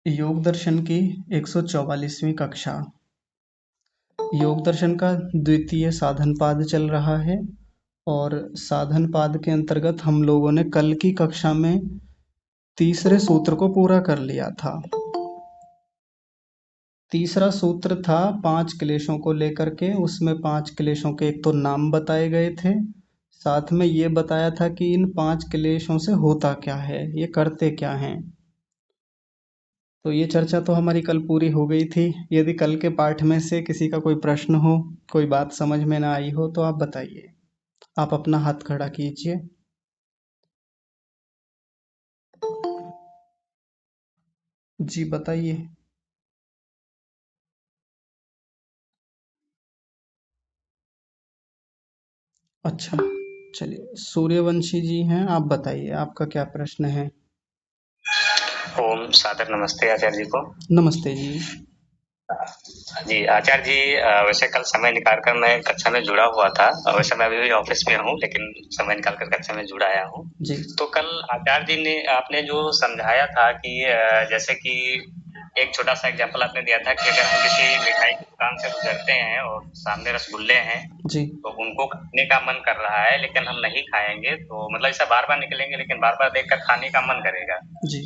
योग दर्शन की 144वीं कक्षा। योग दर्शन का द्वितीय साधन पाद चल रहा है और साधन पाद के अंतर्गत हम लोगों ने कल की कक्षा में तीसरे सूत्र को पूरा कर लिया था। तीसरा सूत्र था 5 क्लेशों को लेकर के, उसमें 5 क्लेशों के एक तो नाम बताए गए थे, साथ में ये बताया था कि इन 5 क्लेशों से होता क्या है, ये करते क्या हैं। तो ये चर्चा तो हमारी कल पूरी हो गई थी। यदि कल के पाठ में से किसी का कोई प्रश्न हो, कोई बात समझ में ना आई हो तो आप बताइए। आप अपना हाथ खड़ा कीजिए। जी बताइए। अच्छा, चलिए सूर्यवंशी जी हैं, आप बताइए आपका क्या प्रश्न है। ओम सादर नमस्ते आचार्य जी को। नमस्ते जी। जी आचार्य जी, वैसे कल समय निकालकर मैं कक्षा में जुड़ा हुआ था। वैसे मैं अभी भी ऑफिस में हूँ, लेकिन समय निकालकर कक्षा में जुड़ा आया हूँ। जी। तो कल आचार्य जी ने आपने जो समझाया था कि जैसे कि एक छोटा सा एग्जांपल आपने दिया था कि अगर हम किसी मिठाई की दुकान से गुजरते हैं और सामने रसगुल्ले हैं, जी। तो उनको खाने का मन कर रहा है लेकिन हम नहीं खाएंगे, तो मतलब ऐसा बार बार निकलेंगे लेकिन बार बार देखकर खाने का मन करेगा, जी।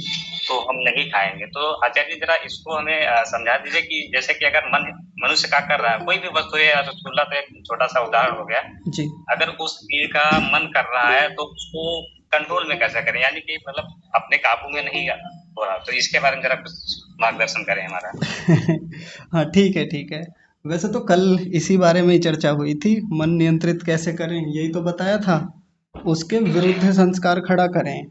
तो हम नहीं खाएंगे। तो आचार्य जी जरा इसको हमें समझा दीजिए कि जैसे कि अगर मन मनुष्य का कर रहा है, कोई भी वस्तु है, रसगुल्ला तो एक छोटा सा उदाहरण हो गया, जी। अगर उस चीज का मन कर रहा है तो उसको कंट्रोल में कैसे करें, यानी कि मतलब अपने काबू में नहीं हो रहा, तो इसके बारे में जरा कुछ मार्गदर्शन करें हमारा। हाँ ठीक है ठीक है। वैसे तो कल इसी बारे में ही चर्चा हुई थी, मन नियंत्रित कैसे करें, यही तो बताया था। उसके विरुद्ध संस्कार खड़ा करें।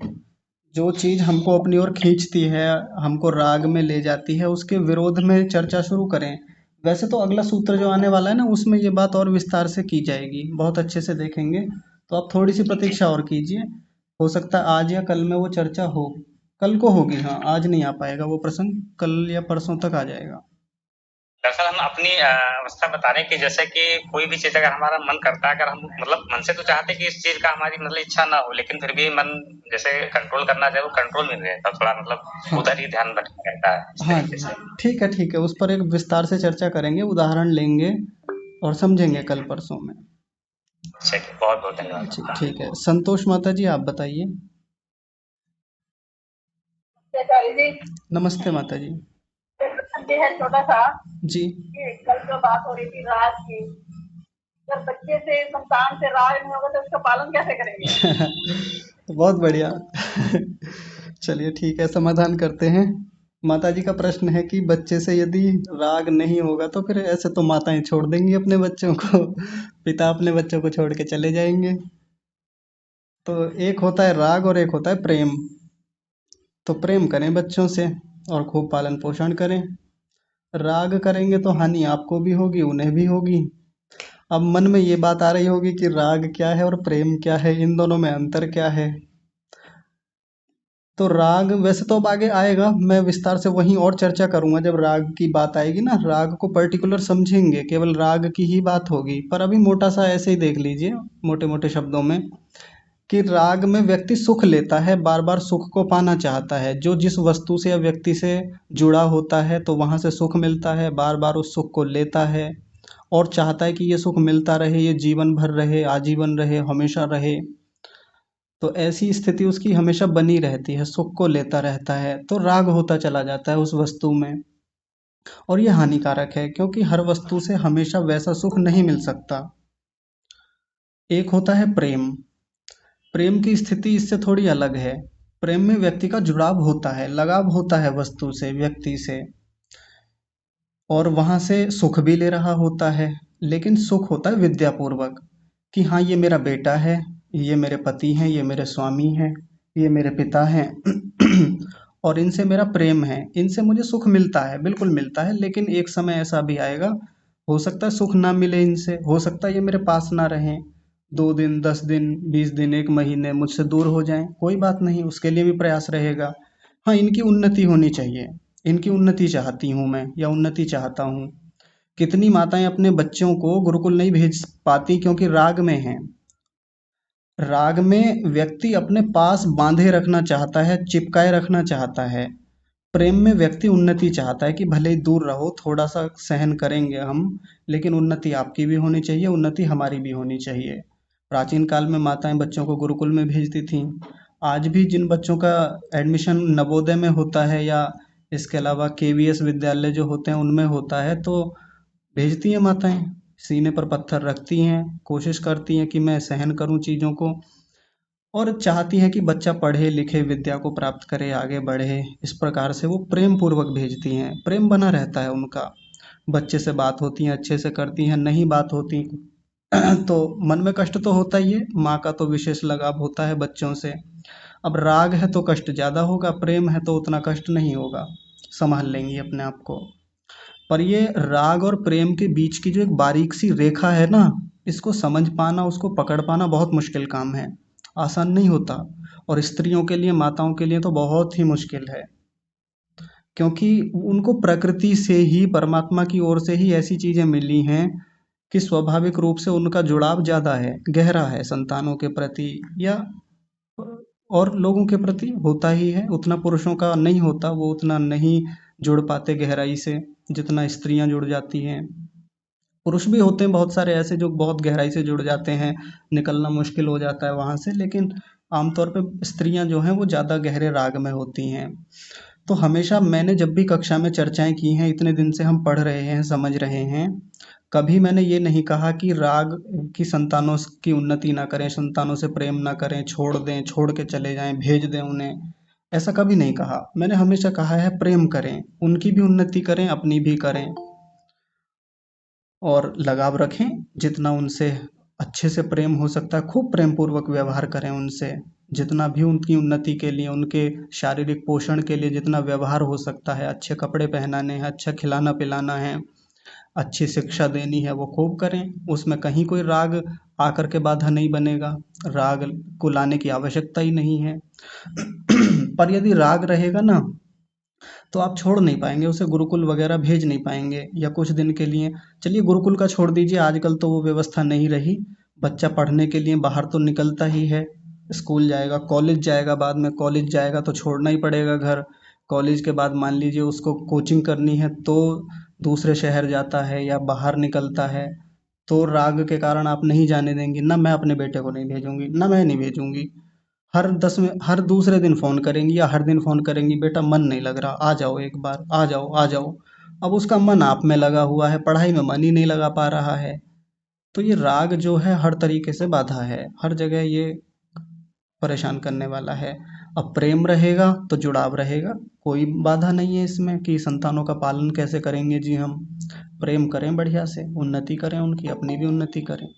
जो चीज हमको अपनी ओर खींचती है, हमको राग में ले जाती है, उसके विरोध में चर्चा शुरू करें। वैसे तो अगला सूत्र जो आने वाला है ना, उसमें ये बात और विस्तार से की जाएगी, बहुत अच्छे से देखेंगे। तो आप थोड़ी सी प्रतीक्षा और कीजिए। हो सकता है आज या कल में वो चर्चा हो। कल को होगी, हाँ आज नहीं आ पाएगा वो प्रसंग, कल या परसों तक आ जाएगा। दरअसल हम अपनी अवस्था बता रहे हैं कि जैसे कि कोई भी चीज अगर हमारा मन करता है, अगर हम मतलब मन से तो चाहते हैं कि इस चीज का हमारी मतलब इच्छा ना हो, लेकिन फिर भी मन जैसे कंट्रोल करना चाहे वो कंट्रोल में नहीं रहता, थोड़ा मतलब हाँ। उधर ही ध्यान भटका रहता है, इस हाँ तरीके जी हाँ। से। ठीक है ठीक है, उस पर एक विस्तार से चर्चा करेंगे, उदाहरण लेंगे और समझेंगे कल परसों में। चलिए, बहुत बहुत धन्यवाद जी आपका। ठीक है। संतोष माता जी आप बताइए। आचार्य जी, नमस्ते माता जी। प्रश्न ये है छोटा सा जी। कि कल जो बात हो रही थी राज की, अगर बच्चे से संतान से राज नहीं होगा तो उसका पालन कैसे करेंगे? बहुत बढ़िया। चलिए ठीक है, समाधान करते हैं। माता जी का प्रश्न है कि बच्चे से यदि राग नहीं होगा तो फिर ऐसे तो माताएं छोड़ देंगी अपने बच्चों को, पिता अपने बच्चों को छोड़ के चले जाएंगे। तो एक होता है राग और एक होता है प्रेम। तो प्रेम करें बच्चों से और खूब पालन पोषण करें। राग करेंगे तो हानि आपको भी होगी, उन्हें भी होगी। अब मन में ये बात आ रही होगी कि राग क्या है और प्रेम क्या है, इन दोनों में अंतर क्या है। तो राग वैसे तो अब आगे आएगा, मैं विस्तार से वहीं और चर्चा करूंगा जब राग की बात आएगी ना, राग को पर्टिकुलर समझेंगे, केवल राग की ही बात होगी। पर अभी मोटा सा ऐसे ही देख लीजिए, मोटे मोटे शब्दों में, कि राग में व्यक्ति सुख लेता है, बार बार सुख को पाना चाहता है। जो जिस वस्तु से या व्यक्ति से जुड़ा होता है तो वहाँ से सुख मिलता है, बार बार उस सुख को लेता है और चाहता है कि ये सुख मिलता रहे, ये जीवन भर रहे, आजीवन रहे, हमेशा रहे। तो ऐसी स्थिति उसकी हमेशा बनी रहती है, सुख को लेता रहता है, तो राग होता चला जाता है उस वस्तु में। और ये हानिकारक है, क्योंकि हर वस्तु से हमेशा वैसा सुख नहीं मिल सकता। एक होता है प्रेम। प्रेम की स्थिति इससे थोड़ी अलग है। प्रेम में व्यक्ति का जुड़ाव होता है, लगाव होता है वस्तु से, व्यक्ति से, और वहां से सुख भी ले रहा होता है। लेकिन सुख होता है विद्यापूर्वक, कि हाँ ये मेरा बेटा है, ये मेरे पति हैं, ये मेरे स्वामी हैं, ये मेरे पिता हैं। और इनसे मेरा प्रेम है, इनसे मुझे सुख मिलता है, बिल्कुल मिलता है। लेकिन एक समय ऐसा भी आएगा, हो सकता है सुख ना मिले इनसे, हो सकता है ये मेरे पास ना रहें, 2 दिन 10 दिन 20 दिन 1 महीने मुझसे दूर हो जाएं, कोई बात नहीं, उसके लिए भी प्रयास रहेगा। हाँ इनकी उन्नति होनी चाहिए, इनकी उन्नति चाहती हूँ मैं, या उन्नति चाहता हूँ। कितनी माताएं अपने बच्चों को गुरुकुल नहीं भेज पाती क्योंकि राग में हैं। राग में व्यक्ति अपने पास बांधे रखना चाहता है, चिपकाए रखना चाहता है। प्रेम में व्यक्ति उन्नति चाहता है कि भले ही दूर रहो, थोड़ा सा सहन करेंगे हम, लेकिन उन्नति आपकी भी होनी चाहिए, उन्नति हमारी भी होनी चाहिए। प्राचीन काल में माताएं बच्चों को गुरुकुल में भेजती थीं। आज भी जिन बच्चों का एडमिशन नवोदय में होता है या इसके अलावा केवीएस विद्यालय जो होते हैं उनमें होता है, तो भेजती हैं माताएं, सीने पर पत्थर रखती हैं, कोशिश करती हैं कि मैं सहन करूं चीज़ों को, और चाहती हैं कि बच्चा पढ़े लिखे, विद्या को प्राप्त करे, आगे बढ़े। इस प्रकार से वो प्रेम पूर्वक भेजती हैं, प्रेम बना रहता है उनका। बच्चे से बात होती हैं, अच्छे से करती हैं, नहीं बात होती तो मन में कष्ट तो होता ही है, माँ का तो विशेष लगाव होता है बच्चों से। अब राग है तो कष्ट ज़्यादा होगा, प्रेम है तो उतना कष्ट नहीं होगा, संभाल लेंगी अपने आप को। पर ये राग और प्रेम के बीच की जो एक बारीक सी रेखा है ना, इसको समझ पाना, उसको पकड़ पाना बहुत मुश्किल काम है, आसान नहीं होता। और स्त्रियों के लिए, माताओं के लिए तो बहुत ही मुश्किल है, क्योंकि उनको प्रकृति से ही, परमात्मा की ओर से ही ऐसी चीज़ें मिली हैं कि स्वाभाविक रूप से उनका जुड़ाव ज़्यादा है, गहरा है संतानों के प्रति, या और लोगों के प्रति होता ही है। उतना पुरुषों का नहीं होता, वो उतना नहीं जुड़ पाते गहराई से जितना स्त्रियां जुड़ जाती हैं। पुरुष भी होते हैं बहुत सारे ऐसे जो बहुत गहराई से जुड़ जाते हैं, निकलना मुश्किल हो जाता है वहाँ से, लेकिन आमतौर पे स्त्रियां जो हैं वो ज़्यादा गहरे राग में होती हैं। तो हमेशा मैंने जब भी कक्षा में चर्चाएं की हैं, इतने दिन से हम पढ़ रहे हैं, समझ रहे हैं, कभी मैंने ये नहीं कहा कि राग की संतानों की उन्नति ना करें, संतानों से प्रेम ना करें, छोड़ दें, छोड़ के चले जाएं, भेज दें उन्हें, ऐसा कभी नहीं कहा। मैंने हमेशा कहा है प्रेम करें, उनकी भी उन्नति करें, अपनी भी करें, और लगाव रखें जितना उनसे, अच्छे से प्रेम हो सकता है खूब प्रेम पूर्वक व्यवहार करें उनसे, जितना भी उनकी उन्नति के लिए, उनके शारीरिक पोषण के लिए जितना व्यवहार हो सकता है, अच्छे कपड़े पहनाने हैं, अच्छा खिलाना पिलाना है, अच्छी शिक्षा देनी है, वो खूब करें। उसमें कहीं कोई राग आकर के बाधा नहीं बनेगा, राग को लाने की आवश्यकता ही नहीं है। पर यदि राग रहेगा ना, तो आप छोड़ नहीं पाएंगे उसे, गुरुकुल वगैरह भेज नहीं पाएंगे, या कुछ दिन के लिए, चलिए गुरुकुल का छोड़ दीजिए, आजकल तो वो व्यवस्था नहीं रही। बच्चा पढ़ने के लिए बाहर तो निकलता ही है, स्कूल जाएगा, कॉलेज जाएगा, बाद में कॉलेज जाएगा तो छोड़ना ही पड़ेगा घर। कॉलेज के बाद मान लीजिए उसको कोचिंग करनी है तो दूसरे शहर जाता है या बाहर निकलता है, तो राग के कारण आप नहीं जाने देंगी ना। मैं अपने बेटे को नहीं भेजूंगी, ना मैं नहीं भेजूंगी। हर दूसरे दिन फ़ोन करेंगी या हर दिन फ़ोन करेंगी, बेटा मन नहीं लग रहा, आ जाओ एक बार, आ जाओ आ जाओ। अब उसका मन आप में लगा हुआ है, पढ़ाई में मन ही नहीं लगा पा रहा है। तो ये राग जो है हर तरीके से बाधा है, हर जगह ये परेशान करने वाला है। अब प्रेम रहेगा तो जुड़ाव रहेगा, कोई बाधा नहीं है इसमें कि संतानों का पालन कैसे करेंगे जी हम। प्रेम करें बढ़िया से, उन्नति करें उनकी, अपनी भी उन्नति करें।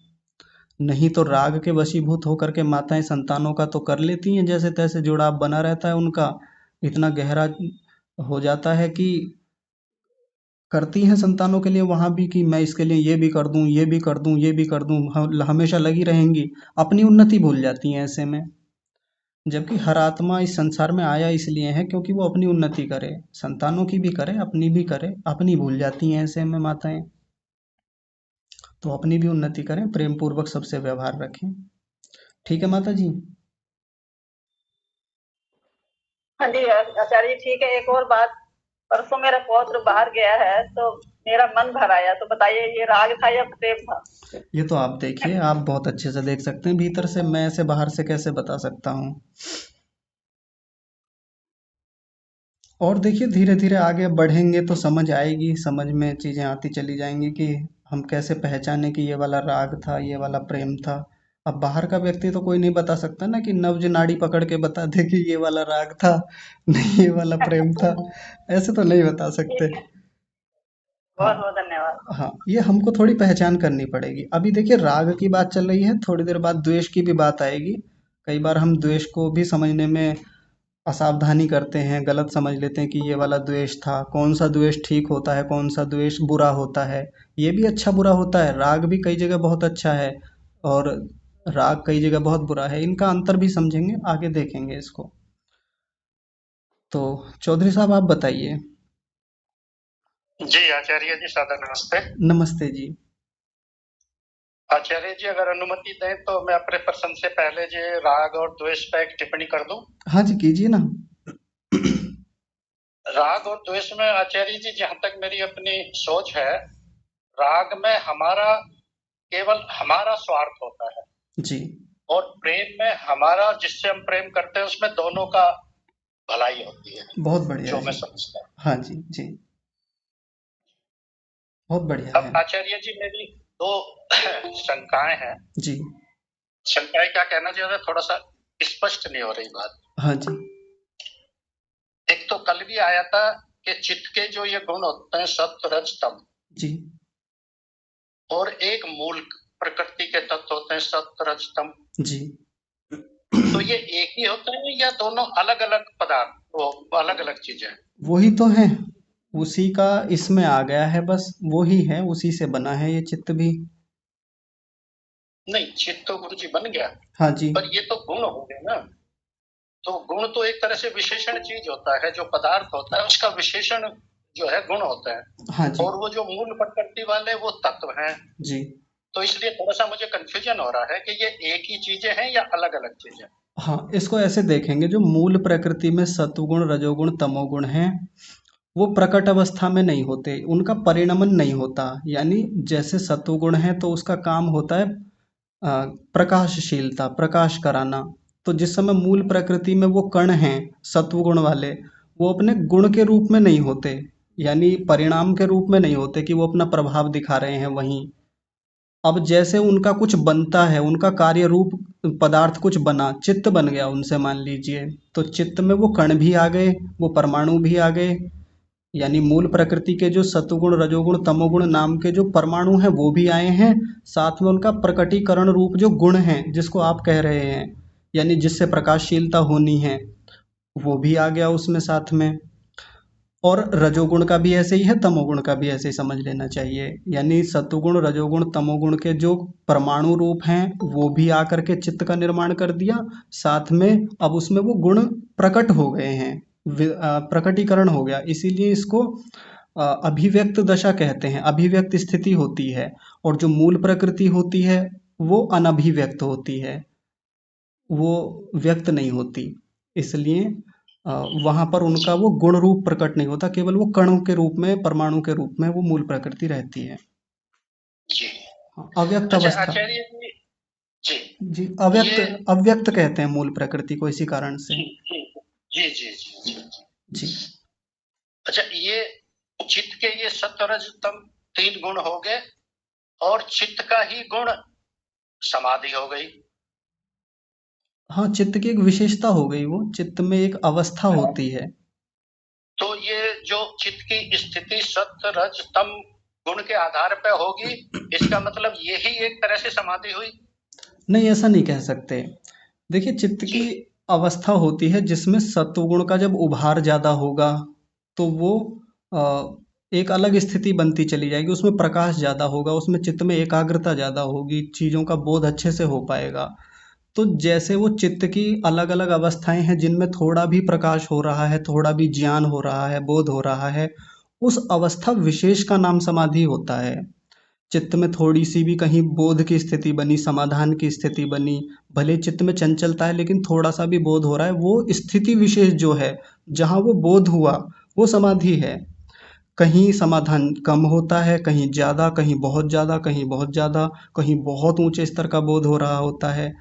नहीं तो राग के वशीभूत होकर के माताएं संतानों का तो कर लेती हैं, जैसे तैसे जुड़ाव बना रहता है उनका, इतना गहरा हो जाता है कि करती हैं संतानों के लिए वहां भी कि मैं इसके लिए ये भी कर दूं, ये भी कर दूं, ये भी कर दूं, हमेशा लगी रहेंगी, अपनी उन्नति भूल जाती हैं ऐसे में। जबकि हर आत्मा इस संसार में आया इसलिए है क्योंकि वो अपनी उन्नति करे, संतानों की भी करे, अपनी भी करे, अपनी भूल जाती हैं ऐसे में माताएं। तो अपनी भी उन्नति करें, प्रेम पूर्वक सबसे व्यवहार रखें। ठीक है माता जी। हाँ जी आचार्य जी, ठीक है। एक और बात, परसों मेरा पौत्र बाहर गया है तो मेरा मन भर आया, तो बताइए ये राग था या प्रेम था? ये तो आप देखिए, आप बहुत अच्छे से देख सकते हैं भीतर से, मैं ऐसे बाहर से कैसे बता सकता हूँ। और देखिए धीरे धीरे आगे बढ़ेंगे तो समझ आएगी, समझ में चीज़ें आती चली जाएंगी कि हम कैसे पहचाने कि ये वाला राग था, ये वाला प्रेम था। अब बाहर का व्यक्ति तो कोई नहीं बता सकता ना कि नब्ज नाड़ी पकड़ के बता दे कि ये वाला राग था, नहीं ये वाला प्रेम था, ऐसे तो नहीं बता सकते। ठीक है, हाँ। बहुत बहुत धन्यवाद। हाँ, ये हमको थोड़ी पहचान करनी पड़ेगी। अभी देखिए राग की बात चल रही है, थोड़ी देर बाद द्वेष की भी बात आएगी। कई बार हम द्वेष को भी समझने में असावधानी करते हैं, गलत समझ लेते हैं कि ये वाला द्वेष था, कौन सा द्वेष ठीक होता है, कौन सा द्वेष बुरा होता है। ये भी अच्छा बुरा होता है, राग भी कई जगह बहुत अच्छा है और राग कई जगह बहुत बुरा है, इनका अंतर भी समझेंगे, आगे देखेंगे इसको। तो चौधरी साहब आप बताइए। जी आचार्य जी, सादर नमस्ते। नमस्ते जी। आचार्य जी, अगर अनुमति दें तो मैं अपने प्रश्न से पहले जो राग और द्वेष पर एक टिप्पणी कर दूं। हाँ जी कीजिए ना। राग और द्वेष में आचार्य जी जहां तक मेरी अपनी सोच है, राग में हमारा केवल हमारा स्वार्थ होता है जी। और प्रेम में हमारा जिससे हम प्रेम करते हैं उसमें दोनों का भलाई होती है, बहुत बढ़िया जो मैं जी। समझता हूँ। हाँ जी जी, बहुत बढ़िया अब है। आचार्य जी मेरी दो शंकाएं हैं। जी। शंकाएं क्या कहना चाहिए, थोड़ा सा स्पष्ट नहीं हो रही बात। हाँ जी। एक तो कल भी आया था कि चित्त के जो ये गुण होते हैं सत्व रज तम, जी। और एक मूल प्रकृति के तत्व होते हैं सत्व रज तम, जी। तो ये एक ही होते हैं या दोनों अलग अलग पदार्थ, वो अलग अलग चीजें हैं? वही तो है, उसी का इसमें आ गया है, बस वही है, उसी से बना है ये चित्त भी। नहीं, चित्त तो गुरु जी बन गया, हाँ जी। पर ये तो गुण हो गए ना। तो गुण तो एक तरह से विशेषण चीज होता है, जो पदार्थ होता है उसका विशेषण जो है गुण होता है। हाँ जी। और वो जो मूल प्रकृति वाले वो तत्व हैं। जी। तो इसलिए थोड़ा सा मुझे कंफ्यूजन हो रहा है कि ये एक ही चीजें हैं या अलग अलग चीजें। हाँ, इसको ऐसे देखेंगे, जो मूल प्रकृति में सत्वगुण रजोगुण तमोगुण हैं, वो प्रकट अवस्था में नहीं होते, उनका परिणमन नहीं होता। यानी जैसे सत्वगुण है तो उसका काम होता है प्रकाशशीलता, प्रकाश कराना। तो जिस समय मूल प्रकृति में वो कण हैं सत्वगुण वाले, वो अपने गुण के रूप में नहीं होते, यानी परिणाम के रूप में नहीं होते कि वो अपना प्रभाव दिखा रहे हैं वहीं। अब जैसे उनका कुछ बनता है, उनका कार्य रूप पदार्थ कुछ बना, चित्त बन गया उनसे मान लीजिए, तो चित्त में वो कण भी आ गए, वो परमाणु भी आ गए, यानी मूल प्रकृति के जो सत्वगुण रजोगुण तमोगुण नाम के जो परमाणु हैं वो भी आए हैं, साथ में उनका प्रकटीकरण रूप जो गुण हैं जिसको आप कह रहे हैं, यानी जिससे प्रकाशशीलता होनी है, वो भी आ गया उसमें साथ में। और रजोगुण का भी ऐसे ही है, तमोगुण का भी ऐसे ही समझ लेना चाहिए। यानी सत्वगुण रजोगुण तमोगुण के जो परमाणु रूप हैं वो भी आकर के चित्त का निर्माण कर दिया, साथ में अब उसमें वो गुण प्रकट हो गए हैं, प्रकटीकरण हो गया, इसीलिए इसको अभिव्यक्त दशा कहते हैं, अभिव्यक्त स्थिति होती है। और जो मूल प्रकृति होती है वो अनभिव्यक्त होती है, वो व्यक्त नहीं होती, इसलिए वहां पर उनका वो गुण रूप प्रकट नहीं होता, केवल वो कणों के रूप में परमाणु के रूप में वो मूल प्रकृति रहती है। जी। हाँ, अव्यक्त अच्छा अवस्था। आचार्य जी, जी जी, अव्यक्त, ये अव्यक्त कहते हैं मूल प्रकृति को इसी कारण से। जी जी जी जी जी जी जी। जी। अच्छा, ये चित्त के ये सत्व रज तम तीन गुण हो गए और चित्त का ही गुण समाधि हो गई। हाँ, चित्त की एक विशेषता हो गई, वो चित्त में एक अवस्था होती है। तो ये जो चित्त की स्थिति सत्व रज तम गुण के आधार पर होगी, इसका मतलब यही एक तरह से समाधि हुई। नहीं, ऐसा नहीं कह सकते। देखिए, चित्त जी की अवस्था होती है जिसमें सत्वगुण का जब उभार ज्यादा होगा तो वो एक अलग स्थिति बनती चली जाएगी, उसमें प्रकाश ज्यादा होगा, उसमें चित्त में एकाग्रता ज्यादा होगी, चीजों का बोध अच्छे से हो पाएगा। तो जैसे वो चित्त की अलग अलग अवस्थाएं हैं जिनमें थोड़ा भी प्रकाश हो रहा है, थोड़ा भी ज्ञान हो रहा है, बोध हो रहा है, उस अवस्था विशेष का नाम समाधि होता है। चित्त में थोड़ी सी भी कहीं बोध की स्थिति बनी, समाधान की स्थिति बनी, भले चित्त में चंचलता है लेकिन थोड़ा सा भी बोध हो रहा है, वो स्थिति विशेष जो है जहाँ वो बोध हुआ, वो समाधि है। कहीं समाधान कम होता है, कहीं ज़्यादा, कहीं बहुत ज़्यादा, कहीं बहुत ज़्यादा, कहीं बहुत ऊंचे स्तर का बोध हो रहा होता है।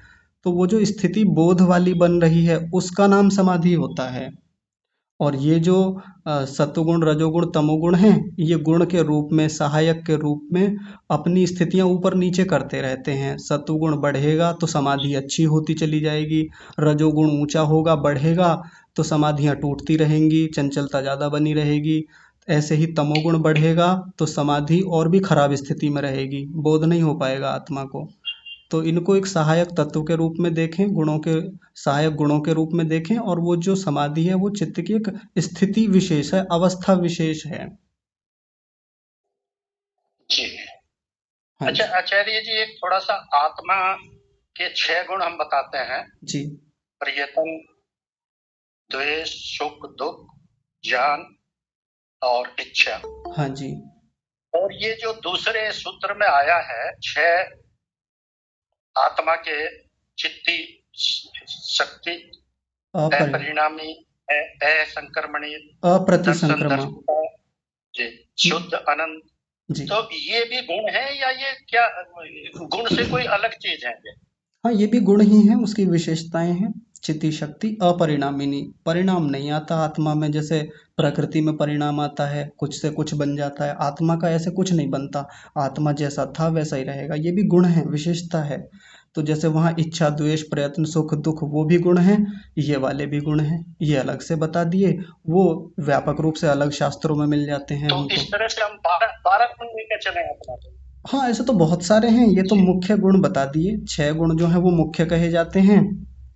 तो वो जो स्थिति बोध वाली बन रही है उसका नाम समाधि होता है। और ये जो सत्वगुण रजोगुण तमोगुण हैं, ये गुण के रूप में, सहायक के रूप में अपनी स्थितियां ऊपर नीचे करते रहते हैं। सत्वगुण बढ़ेगा तो समाधि अच्छी होती चली जाएगी, रजोगुण ऊंचा होगा बढ़ेगा तो समाधियां टूटती रहेंगी, चंचलता ज़्यादा बनी रहेगी। ऐसे ही तमोगुण बढ़ेगा तो समाधि और भी खराब स्थिति में रहेगी, बोध नहीं हो पाएगा आत्मा को। तो इनको एक सहायक तत्व के रूप में देखें, गुणों के सहायक गुणों के रूप में देखें, और वो जो समाधि है वो चित्त की एक स्थिति विशेष है, अवस्था विशेष है। जी। हाँ अच्छा जी। आचार्य जी, एक थोड़ा सा आत्मा के 6 गुण हम बताते हैं। जी। प्रियतम, द्वेष, सुख दुख, ज्ञान और इच्छा। हाँ जी। और ये जो दूसरे सूत्र में आया है 6 आत्मा के, चित्ती, शक्ति, अपरि अपरिणामी, असंक्रमणीय, दर्शन अप्रतिसंक्रमा। दर्शिता, जी, शुद्ध अनंत, जी तो ये भी गुण है या ये क्या गुण से कोई अलग चीज है ये? हाँ, ये भी गुण ही हैं, उसकी विशेषताएं हैं। चिति शक्ति अपरिणामिनी, परिणाम नहीं आता आत्मा में, जैसे प्रकृति में परिणाम आता है, कुछ से कुछ बन जाता है, आत्मा का ऐसे कुछ नहीं बनता। आत्मा जैसा था वैसा ही रहेगा। ये भी गुण है, विशेषता है। तो जैसे वहाँ इच्छा, द्वेष, प्रयत्न, सुख, दुख, वो भी गुण हैं, ये वाले भी गुण हैं। ये अलग से बता दिए, वो व्यापक रूप से अलग शास्त्रों में मिल जाते हैं तो हमको। इस तरह से हम 12 गुण लेकर चले अपना। हाँ, ऐसे तो बहुत सारे हैं, ये तो जी, मुख्य गुण बता दिए। 6 गुण जो हैं वो मुख्य कहे जाते हैं।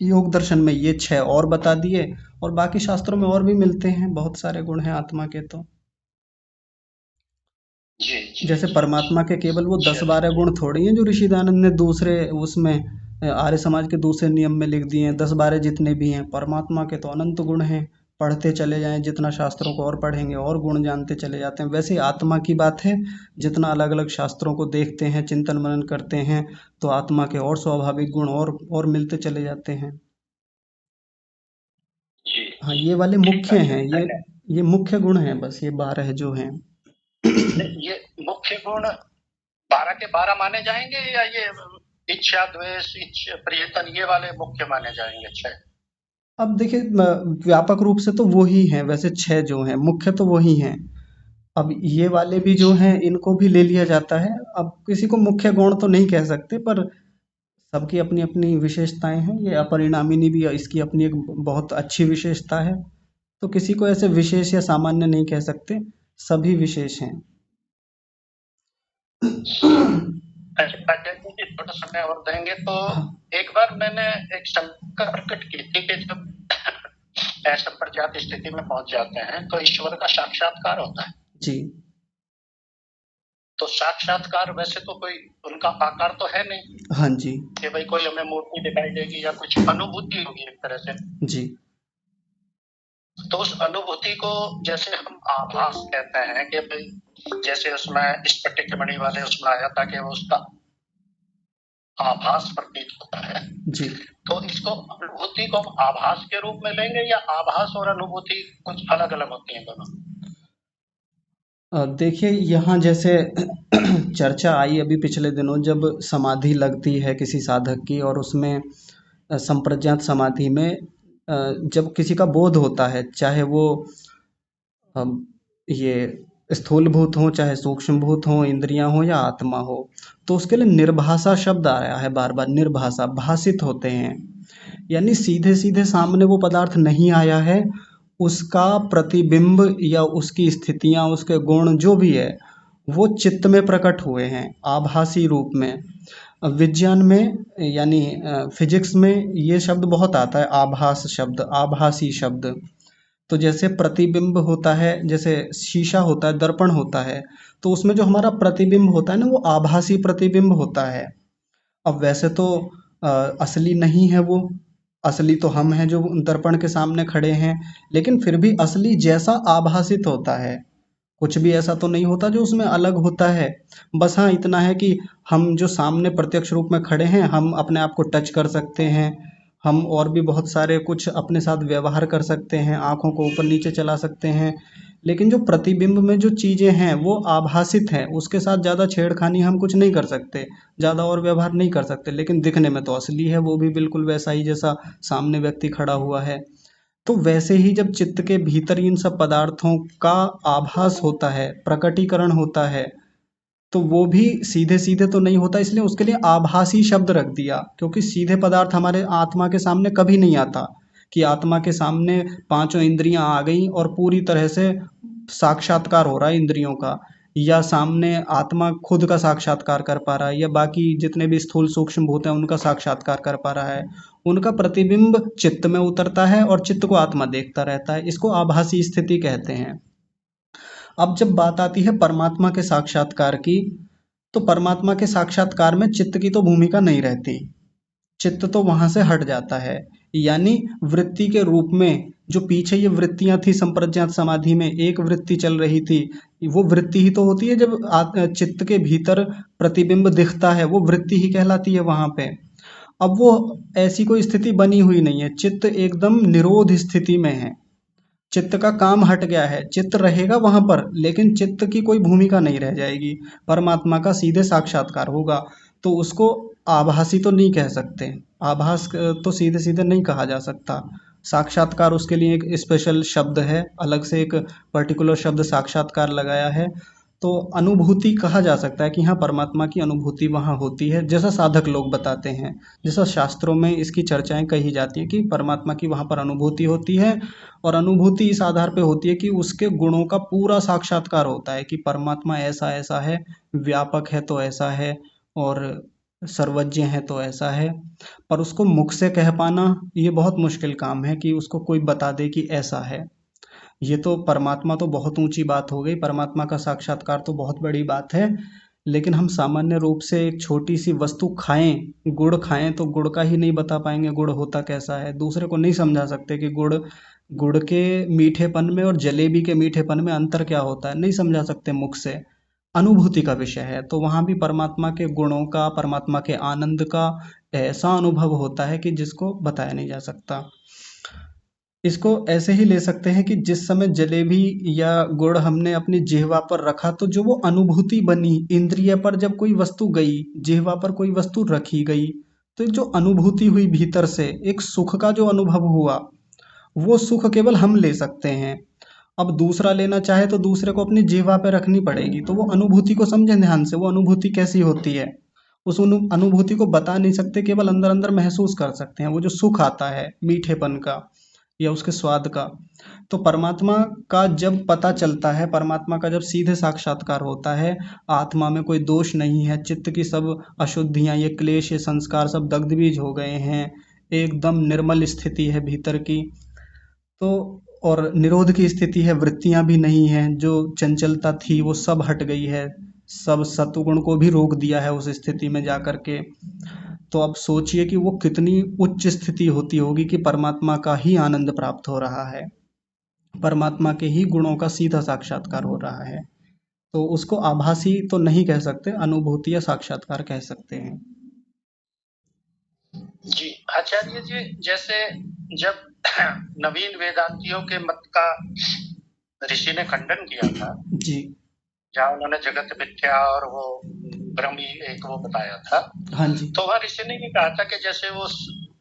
योग दर्शन में ये 6 और बता दिए, और बाकी शास्त्रों में और भी मिलते हैं, बहुत सारे गुण हैं आत्मा के तो। जी, जी, जैसे जी, परमात्मा के केवल वो चलिए, 10-12 गुण थोड़ी हैं जो ऋषि दयानंद ने दूसरे उसमें आर्य समाज के दूसरे नियम में लिख दिए हैं। 10-12 जितने भी हैं, परमात्मा के तो अनंत गुण हैं। पढ़ते चले जाएं, जितना शास्त्रों को और पढ़ेंगे और गुण जानते चले जाते हैं। वैसे ही आत्मा की बात है, जितना अलग अलग शास्त्रों को देखते हैं, चिंतन मनन करते हैं, तो आत्मा के और स्वाभाविक गुण और मिलते चले जाते हैं। जी, हाँ, जी, ये वाले ठीक मुख्य है, हैं, ठीक है। ये मुख्य गुण हैं, बस ये 12 जो हैं। नहीं, ये मुख्य गुण 12 के 12 माने जाएंगे या ये इच्छा, द्वेष, इच्छा, प्रियतन, ये वाले मुख्य माने जाएंगे 6? अब देखिए, व्यापक रूप से तो वो ही हैं, वैसे 6 जो हैं मुख्य तो वही हैं। अब ये वाले भी जो हैं इनको भी ले लिया जाता है। अब किसी को मुख्य गुण तो नहीं कह सकते, पर सबकी अपनी अपनी विशेषताएं हैं। ये अपरिणामिनी भी इसकी अपनी एक बहुत अच्छी विशेषता है। तो किसी को ऐसे विशेष या सामान्य नहीं कह सकते, सभी विशेष हैं। अटेंडेंस की थोड़ा समय और देंगे तो हाँ एक बार मैंने एक शंका प्रकट की थी कि जब ऐसे प्रजात स्थिति में पहुंच जाते हैं तो ईश्वर का साक्षात्कार होता है। जी। तो साक्षात्कार वैसे तो कोई उनका आकार तो है नहीं हाँ जी। कि भाई कोई हमें मूर्ति दिखाई देगी या कुछ अनुभूति होगी एक तरह से। जी। तो उस अनुभूति को जैसे हम आभास कहते हैं कि भाई जैसे उसमें स्फटिक मणि वाले उसमें आया था कि वो उसका आभास प्रतीत होता है। जी। तो इसको अनुभूति को हम आभास के रूप में लेंगे या आभास और अनुभूति कुछ अलग अलग होती हैं दोनों? देखिए, यहाँ जैसे चर्चा आई अभी पिछले दिनों, जब समाधि लगती है किसी साधक की और उसमें संप्रज्ञात समाधि में जब किसी का बोध होता है, चाहे वो ये स्थूल भूत हो, चाहे सूक्ष्म भूत हो, इंद्रियां हो या आत्मा हो, तो उसके लिए निर्भाषा शब्द आया है बार बार। निर्भाषा, भाषित होते हैं, यानी सीधे सीधे सामने वो पदार्थ नहीं आया है, उसका प्रतिबिंब या उसकी स्थितियां, उसके गुण जो भी है, वो चित्त में प्रकट हुए हैं आभासी रूप में। विज्ञान में यानी फिजिक्स में ये शब्द बहुत आता है, आभास शब्द, आभासी शब्द। तो जैसे प्रतिबिंब होता है, जैसे शीशा होता है, दर्पण होता है, तो उसमें जो हमारा प्रतिबिंब होता है ना, वो आभासी प्रतिबिंब होता है। अब वैसे तो असली नहीं है वो, असली तो हम हैं जो दर्पण के सामने खड़े हैं, लेकिन फिर भी असली जैसा आभासित होता है। कुछ भी ऐसा तो नहीं होता जो उसमें अलग होता है। बस हाँ, इतना है कि हम जो सामने प्रत्यक्ष रूप में खड़े हैं, हम अपने आप को टच कर सकते हैं, हम और भी बहुत सारे कुछ अपने साथ व्यवहार कर सकते हैं, आँखों को ऊपर नीचे चला सकते हैं, लेकिन जो प्रतिबिंब में जो चीज़ें हैं वो आभासित हैं, उसके साथ ज़्यादा छेड़खानी हम कुछ नहीं कर सकते, ज़्यादा और व्यवहार नहीं कर सकते, लेकिन दिखने में तो असली है, वो भी बिल्कुल वैसा ही जैसा सामने व्यक्ति खड़ा हुआ है। तो वैसे ही जब चित्त के भीतर इन सब पदार्थों का आभास होता है, प्रकटीकरण होता है, तो वो भी सीधे सीधे तो नहीं होता, इसलिए उसके लिए आभासी शब्द रख दिया, क्योंकि सीधे पदार्थ हमारे आत्मा के सामने कभी नहीं आता कि आत्मा के सामने पांचों इंद्रियां आ गई और पूरी तरह से साक्षात्कार हो रहा है इंद्रियों का, या सामने आत्मा खुद का साक्षात्कार कर पा रहा है, या बाकी जितने भी स्थूल सूक्ष्म भूत हैं उनका साक्षात्कार कर पा रहा है। उनका प्रतिबिंब चित्त में उतरता है और चित्त को आत्मा देखता रहता है, इसको आभासी स्थिति कहते हैं। अब जब बात आती है परमात्मा के साक्षात्कार की, तो परमात्मा के साक्षात्कार में चित्त की तो भूमिका नहीं रहती, चित्त तो वहां से हट जाता है। यानी वृत्ति के रूप में जो पीछे ये वृत्तियां थी संप्रज्ञात समाधि में, एक वृत्ति चल रही थी, वो वृत्ति ही तो होती है जब चित्त के भीतर प्रतिबिंब दिखता है, वो वृत्ति ही कहलाती है वहां पे। अब वो ऐसी कोई स्थिति बनी हुई नहीं है, चित्त एकदम निरोध स्थिति में है, चित्त का काम हट गया है, चित्त रहेगा वहां पर लेकिन चित्त की कोई भूमिका नहीं रह जाएगी, परमात्मा का सीधे साक्षात्कार होगा। तो उसको आभासी तो नहीं कह सकते, आभास तो सीधे सीधे नहीं कहा जा सकता। साक्षात्कार उसके लिए एक स्पेशल शब्द है, अलग से एक पर्टिकुलर शब्द साक्षात्कार लगाया है। तो अनुभूति कहा जा सकता है कि हाँ, परमात्मा की अनुभूति वहाँ होती है, जैसा साधक लोग बताते हैं, जैसा शास्त्रों में इसकी चर्चाएं कही जाती हैं कि परमात्मा की वहाँ पर अनुभूति होती है। और अनुभूति इस आधार पे होती है कि उसके गुणों का पूरा साक्षात्कार होता है कि परमात्मा ऐसा ऐसा है, व्यापक है तो ऐसा है, और सर्वज्ञ है तो ऐसा है। पर उसको मुख से कह पाना ये बहुत मुश्किल काम है कि उसको कोई बता दे कि ऐसा है। ये तो परमात्मा तो बहुत ऊंची बात हो गई, परमात्मा का साक्षात्कार तो बहुत बड़ी बात है। लेकिन हम सामान्य रूप से एक छोटी सी वस्तु खाएं, गुड़ खाएं, तो गुड़ का ही नहीं बता पाएंगे गुड़ होता कैसा है, दूसरे को नहीं समझा सकते कि गुड़ गुड़ के मीठेपन में और जलेबी के मीठेपन में अंतर क्या होता है, नहीं समझा सकते मुख से। अनुभूति का विषय है, तो वहां भी परमात्मा के गुणों का, परमात्मा के आनंद का ऐसा अनुभव होता है कि जिसको बताया नहीं जा सकता। इसको ऐसे ही ले सकते हैं कि जिस समय जलेबी या गुड़ हमने अपनी जिह्वा पर रखा तो जो वो अनुभूति बनी, इंद्रिय पर जब कोई वस्तु गई, जिह्वा पर कोई वस्तु रखी गई, तो जो अनुभूति हुई भीतर से, एक सुख का जो अनुभव हुआ, वो सुख केवल हम ले सकते हैं। अब दूसरा लेना चाहे तो दूसरे को अपनी जिह्वा पे रखनी पड़ेगी, तो वो अनुभूति को समझें ध्यान से, वो अनुभूति कैसी होती है। उस अनुभूति को बता नहीं सकते, केवल अंदर अंदर महसूस कर सकते हैं, वो जो सुख आता है मीठेपन का या उसके स्वाद का। तो परमात्मा का जब पता चलता है, परमात्मा का जब सीधे साक्षात्कार होता है, आत्मा में कोई दोष नहीं है, चित्त की सब अशुद्धियां, ये क्लेश, ये संस्कार सब दग्धबीज हो गए हैं, एकदम निर्मल स्थिति है भीतर की। तो और निरोध की स्थिति है, वृत्तियां भी नहीं है, जो चंचलता थी वो सब हट गई है, सब सत्वगुण को भी रोक दिया है उस स्थिति में जाकर के। तो अब सोचिए कि वो कितनी उच्च स्थिति होती होगी कि परमात्मा का ही आनंद प्राप्त हो रहा है, परमात्मा के ही गुणों का सीधा साक्षात्कार हो रहा है। तो उसको आभासी तो नहीं कह सकते, अनुभूति या साक्षात्कार कह सकते हैं। जी आचार्य जी, जैसे जब नवीन वेदांतियों के मत का ऋषि ने खंडन किया था जी जहाँ उन्होंने जगत मिथ्या और वो ब्रह्म ही एक वो बताया था, हाँ जी तो वहाँ ऋषि ने ये कहा था कि जैसे वो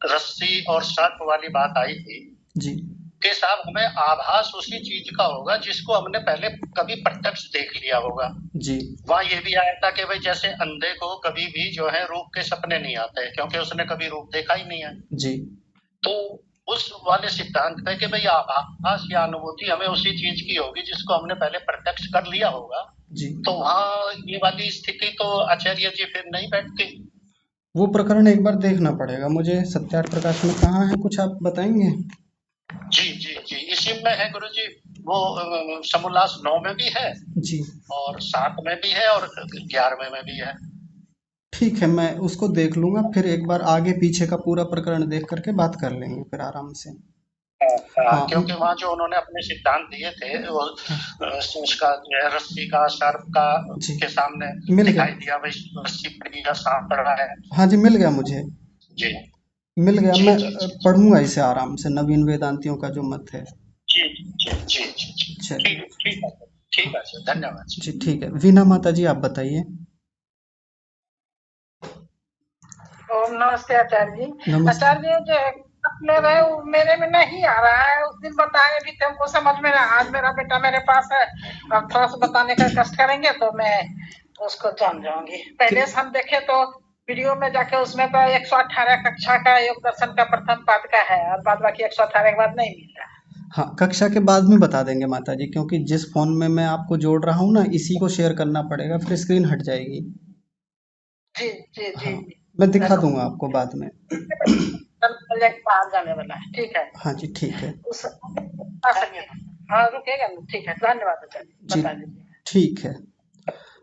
रस्सी और सर्प वाली बात आई थी जी कि साहब हमें आभास उसी चीज का होगा जिसको हमने पहले कभी प्रत्यक्ष देख लिया होगा। जी वहाँ ये भी आया था कि भाई जैसे अंधे को कभी भी जो है रूप के सपने नहीं आते क्योंकि उसने कभी रूप देखा ही नहीं है। जी तो उस वाले सिद्धांत पे कि भाई आभास या अनुभूति हमें उसी चीज की होगी जिसको हमने पहले प्रत्यक्ष कर लिया होगा, जी तो वहाँ ये वाली स्थिति तो आचार्य जी फिर नहीं बैठती। वो प्रकरण एक बार देखना पड़ेगा मुझे, सत्यार्थ प्रकाश में कहाँ है, कुछ आप बताएंगे? जी जी जी, इसी में है गुरु जी, वो समोल्लास 9 में भी है जी और 7 में भी है और 11वें में भी है। ठीक है, मैं उसको देख लूंगा, फिर एक बार आगे पीछे का पूरा प्रकरण देख करके बात कर लेंगे फिर आराम से। हाँ क्योंकि वहाँ जो उन्होंने अपने सिद्धांत दिए थे वो उसका जो है रस्सी का सर्प का जी के सामने मिल दिखाई गया, दिया, भाई रस्सी पड़ी या सांप पड़ा है। हाँ जी मिल गया मुझे, जी मिल गया। जी मैं जी जी पढ़ूंगा इसे आराम से, नवीन वेदांतियों का जो मत है। जी जी जी जी जी, चलिए ठीक है ठीक है सर, धन्यवाद सर। जी ठीक है। वीना माता जी आप बताइए। ओम नमस्ते आचार्य जी। नमस्ते। आचार्य जो ले रहे वो मेरे में नहीं आ रहा है, उस दिन बताए भी थे, हमको समझ में रहा। आज मेरा बेटा मेरे पास है, अब थोड़ा सा बताने का कष्ट करेंगे तो मैं उसको जान जाऊंगी। पहले से हम देखे तो वीडियो में जाके उसमें तो 118 कक्षा का योग दर्शन का प्रथम पाद का है और बाद बाकी 118 के बाद नहीं मिल रहा। हाँ, कक्षा के बाद में बता देंगे माता जी, क्योंकि जिस फोन में मैं आपको जोड़ रहा हूँ ना, इसी को शेयर करना पड़ेगा, फिर स्क्रीन हट जाएगी। जी जी जी हाँ, जी, मैं दिखा दूंगा आपको बाद में। बाहर जाने वाला है, ठीक है। हाँ जी ठीक है उस आ सके, हाँ रुकेगा ना, ठीक है, धन्यवाद आचार्य, जी बता दीजिए। ठीक है।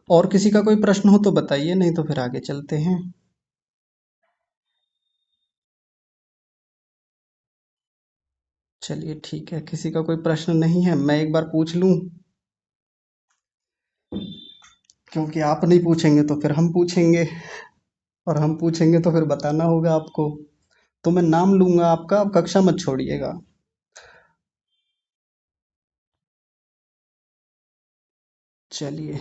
और किसी का कोई प्रश्न हो तो बताइए, नहीं तो फिर आगे चलते हैं। चलिए ठीक है, किसी का कोई प्रश्न नहीं है, मैं एक बार पूछ लूं, क्योंकि आप नहीं पूछेंगे तो फिर हम पूछेंगे, और हम पूछेंगे तो फिर बताना होगा आपको। तो मैं नाम लूंगा आपका, आप कक्षा मत छोड़िएगा। चलिए।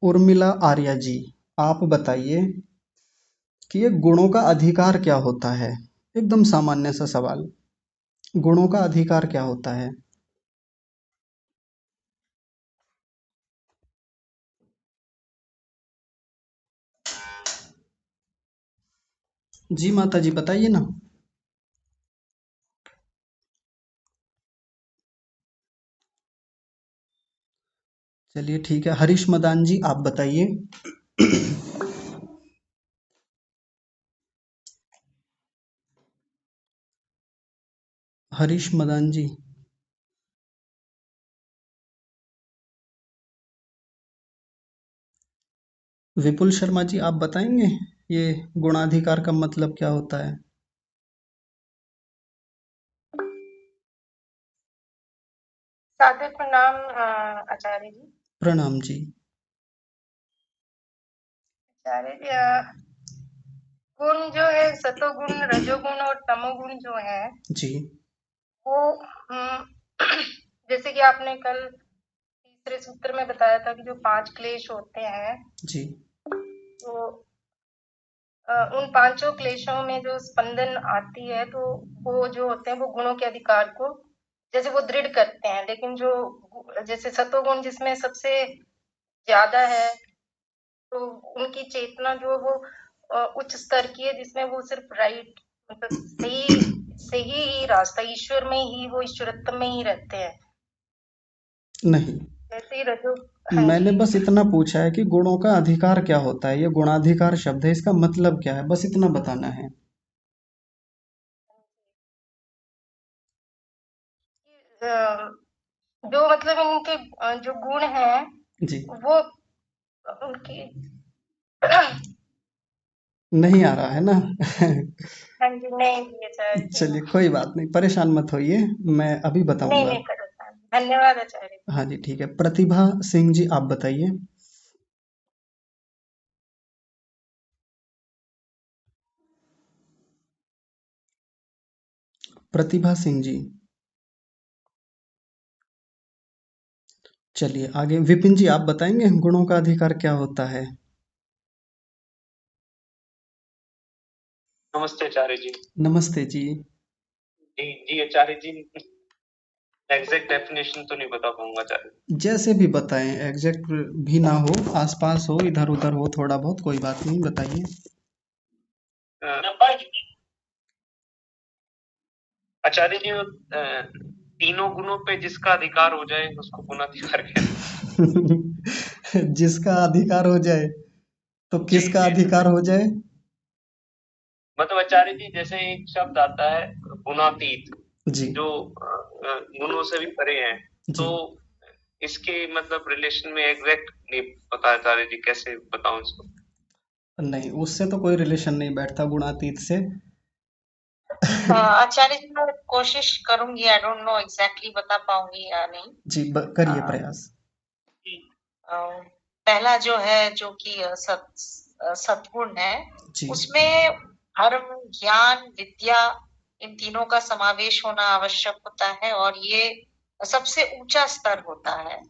उर्मिला आर्या जी, आप बताइए कि ये गुणों का अधिकार क्या होता है? एकदम सामान्य सा सवाल। गुणों का अधिकार क्या होता है? जी माता जी, बताइए ना। चलिए ठीक है, हरीश मदान जी आप बताइए। हरीश मदान जी। विपुल शर्मा जी आप बताएंगे ये गुणाधिकार का मतलब क्या होता है? सादर प्रणाम आचार्य जी। प्रणाम जी। आचार्य जी, गुण जो है सतोगुण, रजोगुण और तमोगुण जो है जी। वो जैसे कि आपने कल तीसरे सूत्र में बताया था कि जो 5 क्लेश होते हैं, जी। तो उन पांचों क्लेशों में जो स्पंदन आती है, तो वो जो होते हैं वो गुणों के अधिकार को जैसे वो दृढ़ करते हैं। लेकिन जो जैसे सतोगुण जिसमें सबसे ज्यादा है, तो उनकी चेतना जो वो उच्च स्तर की है, जिसमें वो सिर्फ राइट मतलब सही रास्ता ईश्वर में ही, वो ईश्वरत्व में ही रहते हैं। नहीं, जैसे ही रजो, हाँ मैंने जी, बस इतना पूछा है कि गुणों का अधिकार क्या होता है। ये गुणाधिकार शब्द है, इसका मतलब क्या है, बस इतना बताना है। जो मतलब इनके जो गुण हैं जी। वो उनकी नहीं आ रहा है ना? हाँ जी, नहीं दिए चाहे जी। चलिए कोई बात नहीं, परेशान मत होइए, मैं अभी नहीं बताऊंगा। नहीं परेशान, धन्यवाद आचार्य जी। हाँ जी ठीक है, प्रतिभा सिंह जी आप बताइए। प्रतिभा सिंह जी। चलिए आगे, विपिन जी आप बताएंगे गुणों का अधिकार क्या होता है? नमस्ते आचार्य जी। नमस्ते जी। जी जी आचार्य जी, एग्जैक्ट डेफिनेशन तो नहीं बता पाऊंगा आचार्य जी। जैसे भी बताएं, एग्जैक्ट भी ना हो, आसपास हो, इधर उधर हो, थोड़ा बहुत, कोई बात नहीं, बताइए। आचार्य जी, तीनों गुणों पे जिसका अधिकार हो जाए उसको गुणाधिकार कहते हैं। जिसका अधिकार हो जाए, तो जी किसका जी अधिकार हो जाए? मतलब आचार्य जी, जैसे एक शब्द आता है गुणातीत, जी। जो गुणों से भी परे हैं, जी। तो इसके मतलब रिलेशन में एग्जैक्ट नहीं पता आचार्य जी, कैसे बताऊं इसको? नहीं, उससे तो कोई रिलेशन नहीं बैठता गुणातीत से। आचार्य जी, मैं कोशिश करूंगी, आई डोंट नो एग्जैक्टली बता पाऊंगी या नहीं। जी, करिए प्रयास। पहला जो है, जो कि सद्गुण है, जी। उसमें धर्म, ज्ञान, विद्या, इन तीनों का समावेश होना आवश्यक होता है, और ये सबसे ऊंचा स्तर होता है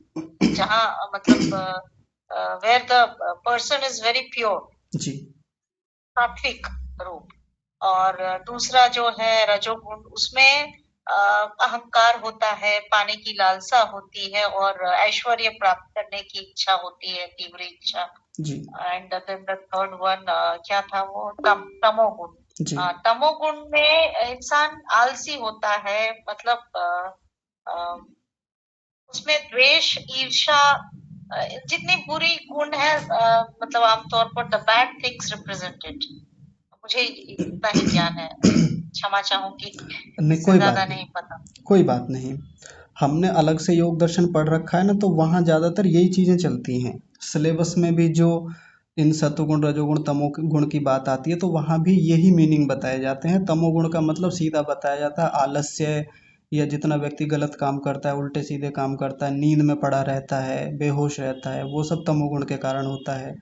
जहाँ मतलब where the person is very pure, जी। सात्विक रूप। और दूसरा जो है रजोगुण, उसमें अहंकार होता है, पाने की लालसा होती है, और ऐश्वर्य प्राप्त करने की इच्छा होती है, तीव्र इच्छा। जी। And then the third one क्या था वो, तमोगुण। जी। तमोगुण में इंसान आलसी होता है, मतलब उसमें द्वेष, ईर्ष्या, जितनी बुरी गुण है, मतलब आमतौर पर द बैड थिंग्स रिप्रेजेंटेड। मुझे इतना ही ज्ञान है, क्षमा चाहूंगी, नहीं, इससे कोई बात ज्यादा नहीं, नहीं पता। कोई बात नहीं। हमने अलग से योग दर्शन पढ़ रखा है ना, तो वहाँ ज़्यादातर यही चीज़ें चलती हैं। सिलेबस में भी जो इन सतोगुण रजोगुण तमोगुण की बात आती है, तो वहाँ भी यही मीनिंग बताए जाते हैं। तमोगुण का मतलब सीधा बताया जाता है आलस्य, या जितना व्यक्ति गलत काम करता है, उल्टे सीधे काम करता है, नींद में पड़ा रहता है, बेहोश रहता है, वो सब तमोगुण के कारण होता है।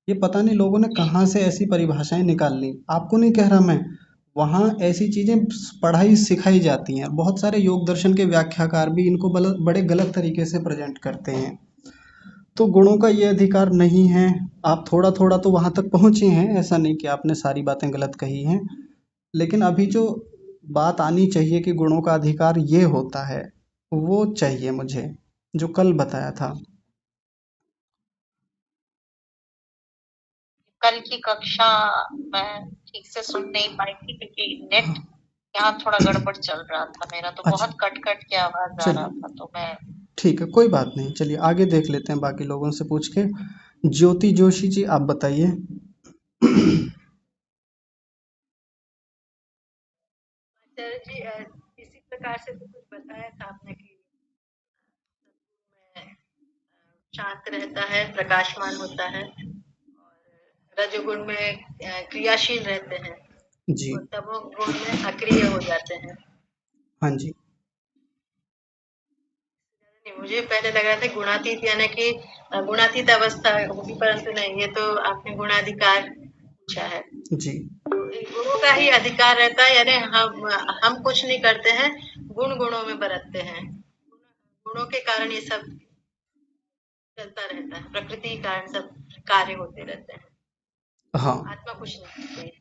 ये पता नहीं लोगों ने कहाँ से ऐसी परिभाषाएं निकाल ली, आपको नहीं कह रहा मैं, वहाँ ऐसी चीज़ें पढ़ाई सिखाई जाती हैं। बहुत सारे योग दर्शन के व्याख्याकार भी इनको बड़े गलत तरीके से प्रेजेंट करते हैं। तो गुणों का ये अधिकार नहीं है। आप थोड़ा थोड़ा तो वहाँ तक पहुँचे हैं, ऐसा नहीं कि आपने सारी बातें गलत कही हैं, लेकिन अभी जो बात आनी चाहिए कि गुणों का अधिकार ये होता है, वो चाहिए मुझे, जो कल बताया था। कल की कक्षा मैं ठीक से सुन नहीं पाई थी क्योंकि नेट यहाँ थोड़ा गड़बड़ चल रहा था मेरा, तो अच्छा, बहुत कट कट के आवाज आ रहा चलिए था, तो मैं ठीक है, कोई बात नहीं, चलिए आगे देख लेते हैं बाकी लोगों से पूछ के। ज्योति जोशी जी, आप बताइए। आचार्य जी, इसी प्रकार से तो कुछ बताया था आपने कि में शांत रहता है, प्रकाशमान होता है, और रजोगुण में क्रियाशील रहते हैं, जी, और तमोगुण में अक्रिय हो जाते हैं। हाँ जी, नहीं, मुझे पहले लग रहा था गुणातीत यानी कि गुणातीत अवस्था होगी, परंतु नहीं, ये तो आपने गुणाधिकार पूछा है। जी, तो इन गुणों का ही अधिकार रहता है, यानी हम कुछ नहीं करते हैं, गुण गुणों में बरतते हैं, गुणों के कारण ये सब चलता रहता है, प्रकृति के कारण सब कार्य होते रहते हैं, हाँ आत्मा कुछ नहीं करती।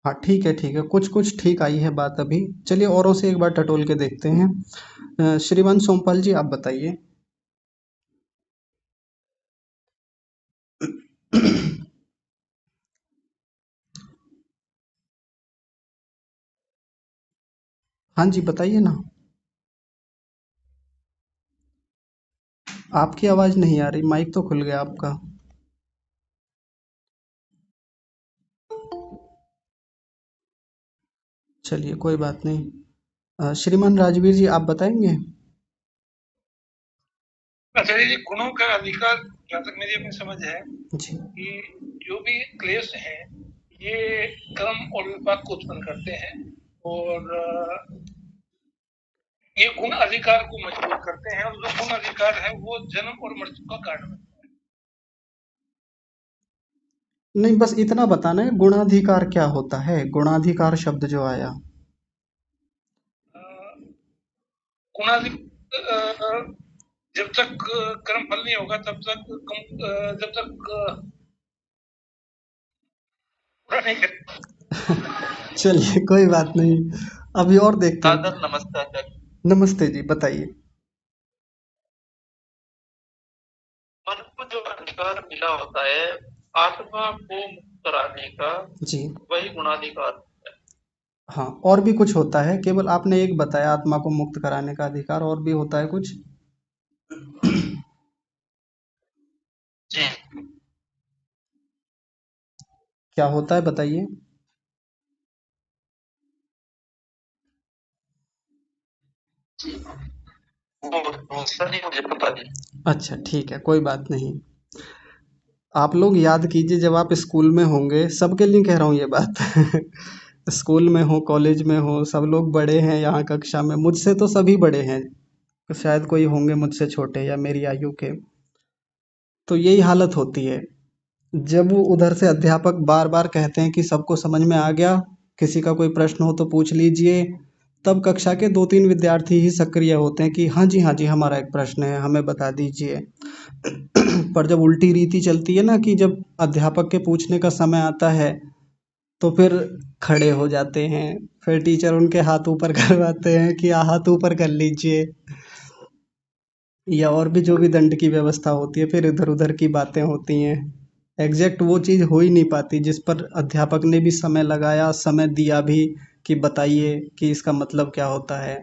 हाँ, ठीक है ठीक है, कुछ कुछ ठीक आई है बात अभी। चलिए औरों से एक बार टटोल के देखते हैं। श्रीमान सोमपाल जी, आप बताइए। हाँ जी, बताइए ना। आपकी आवाज़ नहीं आ रही, माइक तो खुल गया आपका। चलिए कोई बात नहीं। श्रीमान राजवीर जी, आप बताएंगे। आचार्य जी, गुणों का अधिकार जहाँ तक मेरी अपनी समझ है जी, कि जो भी क्लेश हैं ये कर्म और विपाक को उत्पन्न करते हैं, और ये गुण अधिकार को मजबूत करते हैं, और जो गुण अधिकार है वो जन्म और मृत्यु का कारण बनता नहीं, बस इतना बताना है, गुणाधिकार क्या होता है, गुणाधिकार शब्द जो आया। है। गुणाधिकार जब तक कर्म फल नहीं होगा तब तक जब तक पूरा नहीं कर। चलिए कोई बात नहीं, अभी और देखते हैं। दादा नमस्कार। नमस्ते जी, बताइए। मन को जो अधिकार मिला होता है आत्मा को मुक्त कराने का, जी, वही गुणाधिकार है। हाँ, और भी कुछ होता है, केवल आपने एक बताया आत्मा को मुक्त कराने का अधिकार, और भी होता है कुछ। जी, क्या होता है, बताइए। वो दूसरा नहीं मुझे पता नहीं। अच्छा ठीक है, कोई बात नहीं। आप लोग याद कीजिए, जब आप स्कूल में होंगे, सबके लिए कह रहा हूँ ये बात। स्कूल में हो, कॉलेज में हो, सब लोग बड़े हैं यहाँ कक्षा में, मुझसे तो सभी बड़े हैं, शायद कोई होंगे मुझसे छोटे या मेरी आयु के। तो यही हालत होती है, जब वो उधर से अध्यापक बार बार कहते हैं कि सबको समझ में आ गया, किसी का कोई प्रश्न हो तो पूछ लीजिए, तब कक्षा के 2-3 विद्यार्थी ही सक्रिय होते हैं कि हाँ जी हाँ जी, हमारा एक प्रश्न है, हमें बता दीजिए। पर जब उल्टी रीति चलती है ना, कि जब अध्यापक के पूछने का समय आता है तो फिर खड़े हो जाते हैं, फिर टीचर उनके हाथ ऊपर करवाते हैं कि हाथ ऊपर कर लीजिए, या और भी जो भी दंड की व्यवस्था होती है, फिर इधर उधर की बातें होती हैं। एग्जैक्ट वो चीज़ हो ही नहीं पाती जिस पर अध्यापक ने भी समय लगाया, समय दिया भी कि बताइए कि इसका मतलब क्या होता है।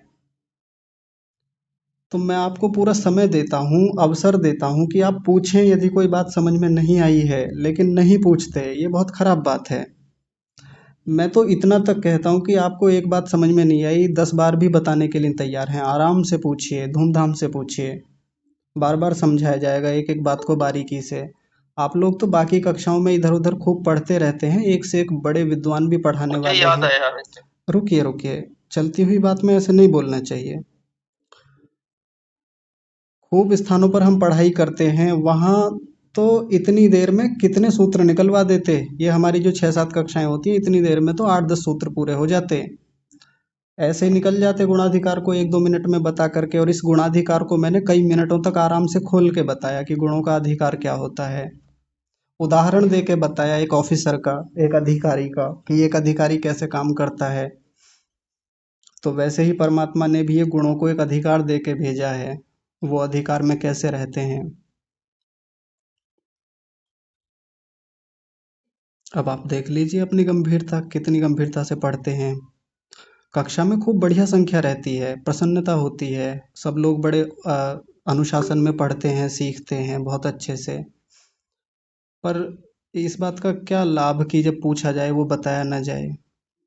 तो मैं आपको पूरा समय देता हूँ, अवसर देता हूँ कि आप पूछें यदि कोई बात समझ में नहीं आई है, लेकिन नहीं पूछते, ये बहुत खराब बात है। मैं तो इतना तक कहता हूँ कि आपको एक बात समझ में नहीं आई, 10 बार भी बताने के लिए तैयार हैं, आराम से पूछिए, धूमधाम से पूछिए, बार बार समझाया जाएगा एक एक बात को बारीकी से। आप लोग तो बाकी कक्षाओं में इधर उधर खूब पढ़ते रहते हैं, एक से एक बड़े विद्वान भी पढ़ाने मुझे वाले याद हैं। आया वैसे। रुकिए रुकिए, चलती हुई बात में ऐसे नहीं बोलना चाहिए। खूब स्थानों पर हम पढ़ाई करते हैं, वहाँ तो इतनी देर में कितने सूत्र निकलवा देते। ये हमारी जो 6-7 कक्षाएं होती हैं, इतनी देर में तो 8-10 सूत्र पूरे हो जाते। ऐसे ही निकल जाते गुणाधिकार को 1-2 मिनट में बता करके। और इस गुणाधिकार को मैंने कई मिनटों तक आराम से खोल के बताया कि गुणों का अधिकार क्या होता है। उदाहरण दे के बताया एक ऑफिसर का, एक अधिकारी का, कि एक अधिकारी कैसे काम करता है। तो वैसे ही परमात्मा ने भी ये गुणों को एक अधिकार दे के भेजा है, वो अधिकार में कैसे रहते हैं। अब आप देख लीजिए अपनी गंभीरता, कितनी गंभीरता से पढ़ते हैं। कक्षा में खूब बढ़िया संख्या रहती है, प्रसन्नता होती है, सब लोग बड़े अनुशासन में पढ़ते हैं, सीखते हैं बहुत अच्छे से। पर इस बात का क्या लाभ कि जब पूछा जाए वो बताया ना जाए।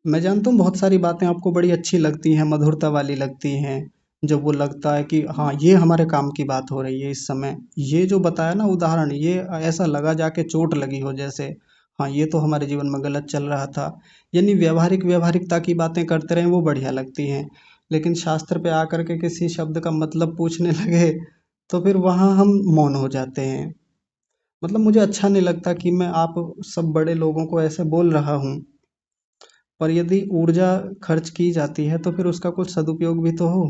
मैं जानता हूँ बहुत सारी बातें आपको बड़ी अच्छी लगती हैं, मधुरता वाली लगती हैं, जब वो लगता है कि हाँ ये हमारे काम की बात हो रही है इस समय। ये जो बताया ना उदाहरण, ये ऐसा लगा जाके चोट लगी हो जैसे, हाँ ये तो हमारे जीवन में गलत चल रहा था। यानी व्यवहारिकता की बातें करते रहें वो बढ़िया लगती हैं। लेकिन शास्त्र पे आकर के किसी शब्द का मतलब पूछने लगे तो फिर वहाँ हम मौन हो जाते हैं। मतलब मुझे अच्छा नहीं लगता कि मैं आप सब बड़े लोगों को ऐसे बोल रहा हूँ, पर यदि ऊर्जा खर्च की जाती है तो फिर उसका कुछ सदुपयोग भी तो हो।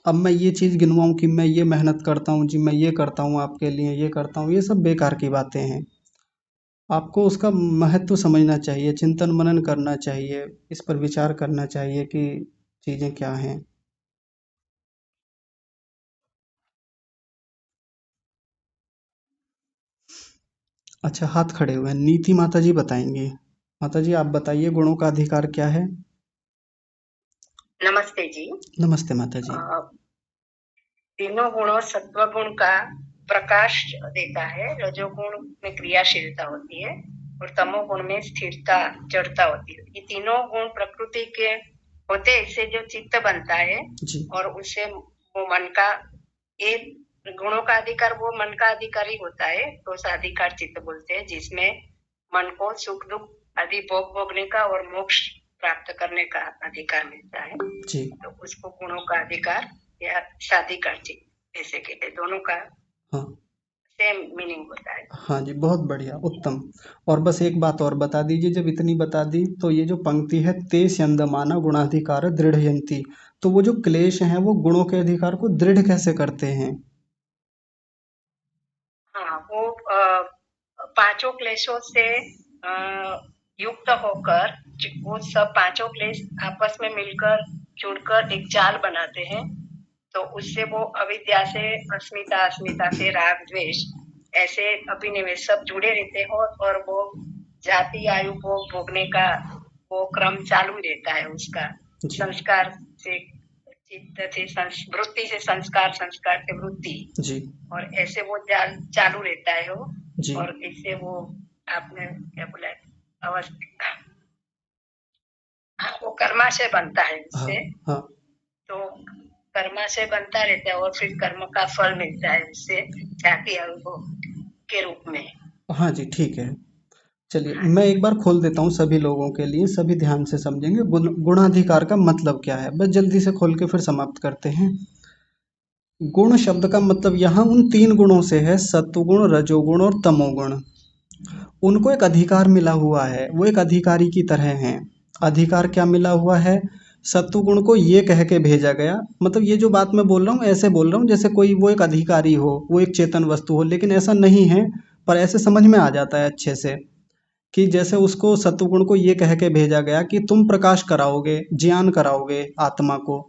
अब मैं ये चीज़ गिनवाऊँ कि मैं ये मेहनत करता हूँ जी, मैं ये करता हूँ आपके लिए, ये करता हूँ, ये सब बेकार की बातें हैं। आपको उसका महत्व समझना चाहिए, चिंतन मनन करना चाहिए, इस पर विचार करना चाहिए कि चीज़ें क्या हैं। अच्छा, हाथ खड़े हुए हैं, नीति माता जी बताएंगे। माता जी आप बताइए गुणों का अधिकार क्या है। नमस्ते जी। नमस्ते माता जी। तीनों गुणों सत्व गुण का प्रकाश देता है, रजोगुण में क्रियाशीलता होती है और तमोगुण में स्थिरता जड़ता होती है। ये तीनों गुण प्रकृति के होते हैं, इससे जो चित्त बनता है जी। और उससे वो मन का, ये गुणों का अधिकार वो मन का अधिकार ही होता है, तो साधिकार चित्त बोलते हैं, जिसमें मन को सुख दुख आदि भोग भोगने का और मोक्ष प्राप्त करने का अधिकार मिलता है। जी। तो उसको गुणों का अधिकार या साधिकार चित्त ऐसे कहते हैं। दोनों का हाँ सेम मीनिंग होता है। हाँ जी, बहुत बढ़िया, उत्तम। और बस एक बात और बता दीजिए, जब इतनी बता दी तो ये जो पंक्ति है ते स्यंदमाना गुणाधिकार दृढ़यंती, तो वो जो क्लेश हैं वो गुणों के अधिकार को दृढ़ कैसे करते हैं। हाँ, वो पांचों क्लेशों से युक्त होकर वो सब पांचों क्लेश आपस में मिलकर जुड़कर एक जाल बनाते हैं। तो उससे वो अविद्या से अस्मिता से राग द्वेष ऐसे अभिनिवेश सब जुड़े रहते हो और वो जाति आयु भोग भोगने का वो क्रम चालू रहता है उसका। संस्कार से चित्त से वृत्ति से संस्कार, संस्कार से वृत्ति जी। और ऐसे वो जाल चालू रहता है वो जी। और इससे वो आपने क्या बोला अवस्था, हाँ, वो कर्मा से बनता है उससे। हाँ। तो कर्मा से बनता रहता है और फिर कर्म का फल मिलता है उससे जाति अनुभव के रूप में। हाँ जी, ठीक है। चलिए मैं एक बार खोल देता हूँ सभी लोगों के लिए, सभी ध्यान से समझेंगे गुणाधिकार का मतलब क्या है। बस जल्दी से खोल के फिर समाप्त करते हैं। गुण शब्द का मतलब यहाँ उन 3 गुणों से है, सत्वगुण, रजोगुण और तमोगुण। उनको एक अधिकार मिला हुआ है, वो एक अधिकारी की तरह हैं। अधिकार क्या मिला हुआ है, सत्वगुण को ये कह के भेजा गया, मतलब ये जो बात मैं बोल रहा हूँ ऐसे बोल रहा हूँ जैसे कोई वो एक अधिकारी हो, वो एक चेतन वस्तु हो, लेकिन ऐसा नहीं है, पर ऐसे समझ में आ जाता है अच्छे से कि जैसे उसको सत्वगुण को ये कह के भेजा गया कि तुम प्रकाश कराओगे, ज्ञान कराओगे आत्मा को,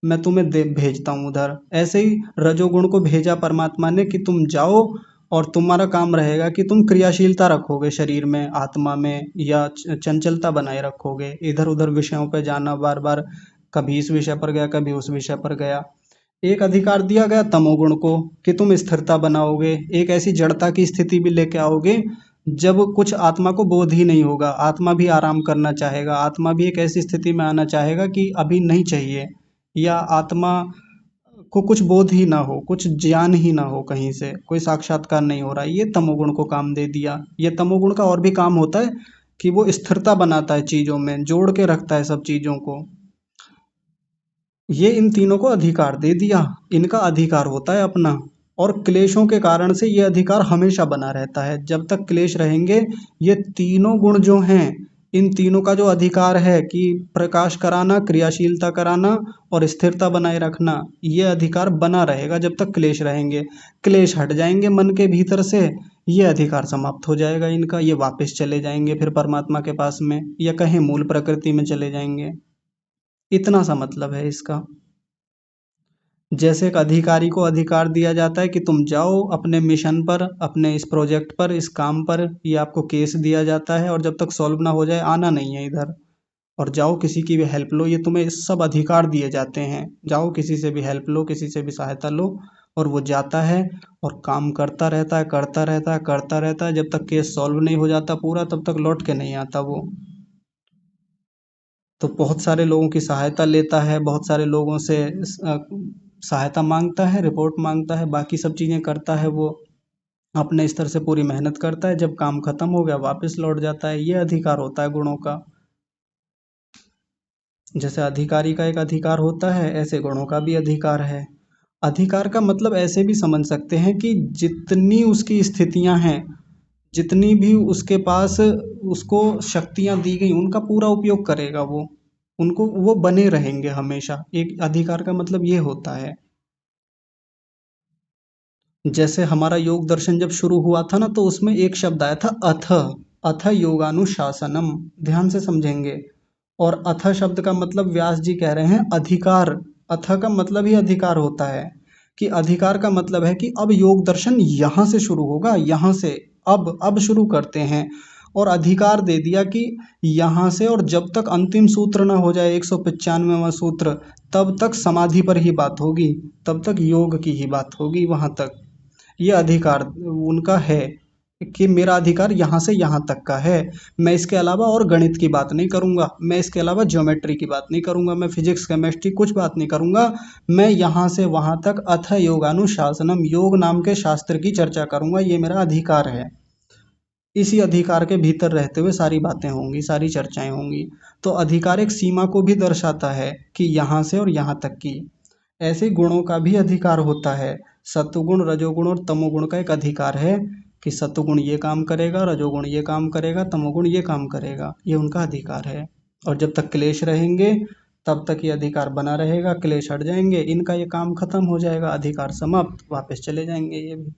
मैं तुम्हें भेजता हूँ उधर। ऐसे ही रजोगुण को भेजा परमात्मा ने कि तुम जाओ और तुम्हारा काम रहेगा कि तुम क्रियाशीलता रखोगे शरीर में, आत्मा में, या चंचलता बनाए रखोगे, इधर उधर विषयों पर जाना, बार बार कभी इस विषय पर गया कभी उस विषय पर गया। एक अधिकार दिया गया तमोगुण को कि तुम स्थिरता बनाओगे, एक ऐसी जड़ता की स्थिति भी लेके आओगे जब कुछ आत्मा को बोध ही नहीं होगा, आत्मा भी आराम करना चाहेगा, आत्मा भी एक ऐसी स्थिति में आना चाहेगा कि अभी नहीं चाहिए, या आत्मा को कुछ बोध ही ना हो, कुछ ज्ञान ही ना हो, कहीं से कोई साक्षात्कार नहीं हो रहा है। ये तमोगुण को काम दे दिया। ये तमोगुण का और भी काम होता है कि वो स्थिरता बनाता है चीज़ों में, जोड़ के रखता है सब चीज़ों को। ये इन तीनों को अधिकार दे दिया, इनका अधिकार होता है अपना। और क्लेशों के कारण से ये अधिकार हमेशा बना रहता है। जब तक क्लेश रहेंगे ये तीनों गुण जो हैं, इन तीनों का जो अधिकार है कि प्रकाश कराना, क्रियाशीलता कराना और स्थिरता बनाए रखना, ये अधिकार बना रहेगा जब तक क्लेश रहेंगे। क्लेश हट जाएंगे मन के भीतर से, ये अधिकार समाप्त हो जाएगा इनका, ये वापस चले जाएंगे फिर परमात्मा के पास में, या कहीं मूल प्रकृति में चले जाएंगे। इतना सा मतलब है इसका। जैसे एक अधिकारी को अधिकार दिया जाता है कि तुम जाओ अपने मिशन पर, अपने इस प्रोजेक्ट पर, इस काम पर, ये आपको केस दिया जाता है और जब तक सॉल्व ना हो जाए आना नहीं है इधर, और जाओ किसी की भी हेल्प लो, ये तुम्हें सब अधिकार दिए जाते हैं। जाओ किसी से भी हेल्प लो, किसी से भी सहायता लो, और वो जाता है और काम करता रहता है, करता रहता है, करता रहता है, जब तक केस सॉल्व नहीं हो जाता पूरा तब तक लौट के नहीं आता वो। तो बहुत सारे लोगों की सहायता लेता है, बहुत सारे लोगों से सहायता मांगता है, रिपोर्ट मांगता है, बाकी सब चीज़ें करता है वो, अपने स्तर से पूरी मेहनत करता है, जब काम खत्म हो गया वापस लौट जाता है। ये अधिकार होता है गुणों का। जैसे अधिकारी का एक अधिकार होता है, ऐसे गुणों का भी अधिकार है। अधिकार का मतलब ऐसे भी समझ सकते हैं कि जितनी उसकी स्थितियां हैं, जितनी भी उसके पास उसको शक्तियां दी गई, उनका पूरा उपयोग करेगा वो, उनको वो बने रहेंगे हमेशा। एक अधिकार का मतलब ये होता है। जैसे हमारा योग दर्शन जब शुरू हुआ था ना, तो उसमें एक शब्द आया था अथ, अथ योगानुशासनम, ध्यान से समझेंगे। और अथ शब्द का मतलब व्यास जी कह रहे हैं अधिकार। अथ का मतलब ही अधिकार होता है, कि अधिकार का मतलब है कि अब योग दर्शन यहाँ से शुरू होगा, यहाँ से अब शुरू करते हैं। और अधिकार दे दिया कि यहाँ से, और जब तक अंतिम सूत्र ना हो जाए 195वां सूत्र, तब तक समाधि पर ही बात होगी, तब तक योग की ही बात होगी वहाँ तक। ये अधिकार उनका है कि मेरा अधिकार यहाँ से यहाँ तक का है, मैं इसके अलावा और गणित की बात नहीं करूँगा, मैं इसके अलावा ज्योमेट्री की बात नहीं करूँगा, मैं फिजिक्स केमिस्ट्री कुछ बात नहीं करूँगा, मैं यहाँ से वहाँ तक अथ योगानुशासनम, योग नाम के शास्त्र की चर्चा करूँगा, ये मेरा अधिकार है। इसी अधिकार के भीतर रहते हुए सारी बातें होंगी, सारी चर्चाएं होंगी। तो अधिकार एक सीमा को भी दर्शाता है कि यहाँ से और यहाँ तक की। ऐसे गुणों का भी अधिकार होता है। सत्वगुण, रजोगुण और तमोगुण का एक अधिकार है कि सत्वगुण ये काम करेगा, रजोगुण ये काम करेगा, तमोगुण ये काम करेगा, ये उनका अधिकार है। और जब तक क्लेश रहेंगे तब तक ये अधिकार बना रहेगा, क्लेश हट जाएंगे इनका ये काम खत्म हो जाएगा, अधिकार समाप्त, वापस चले जाएंगे ये भी।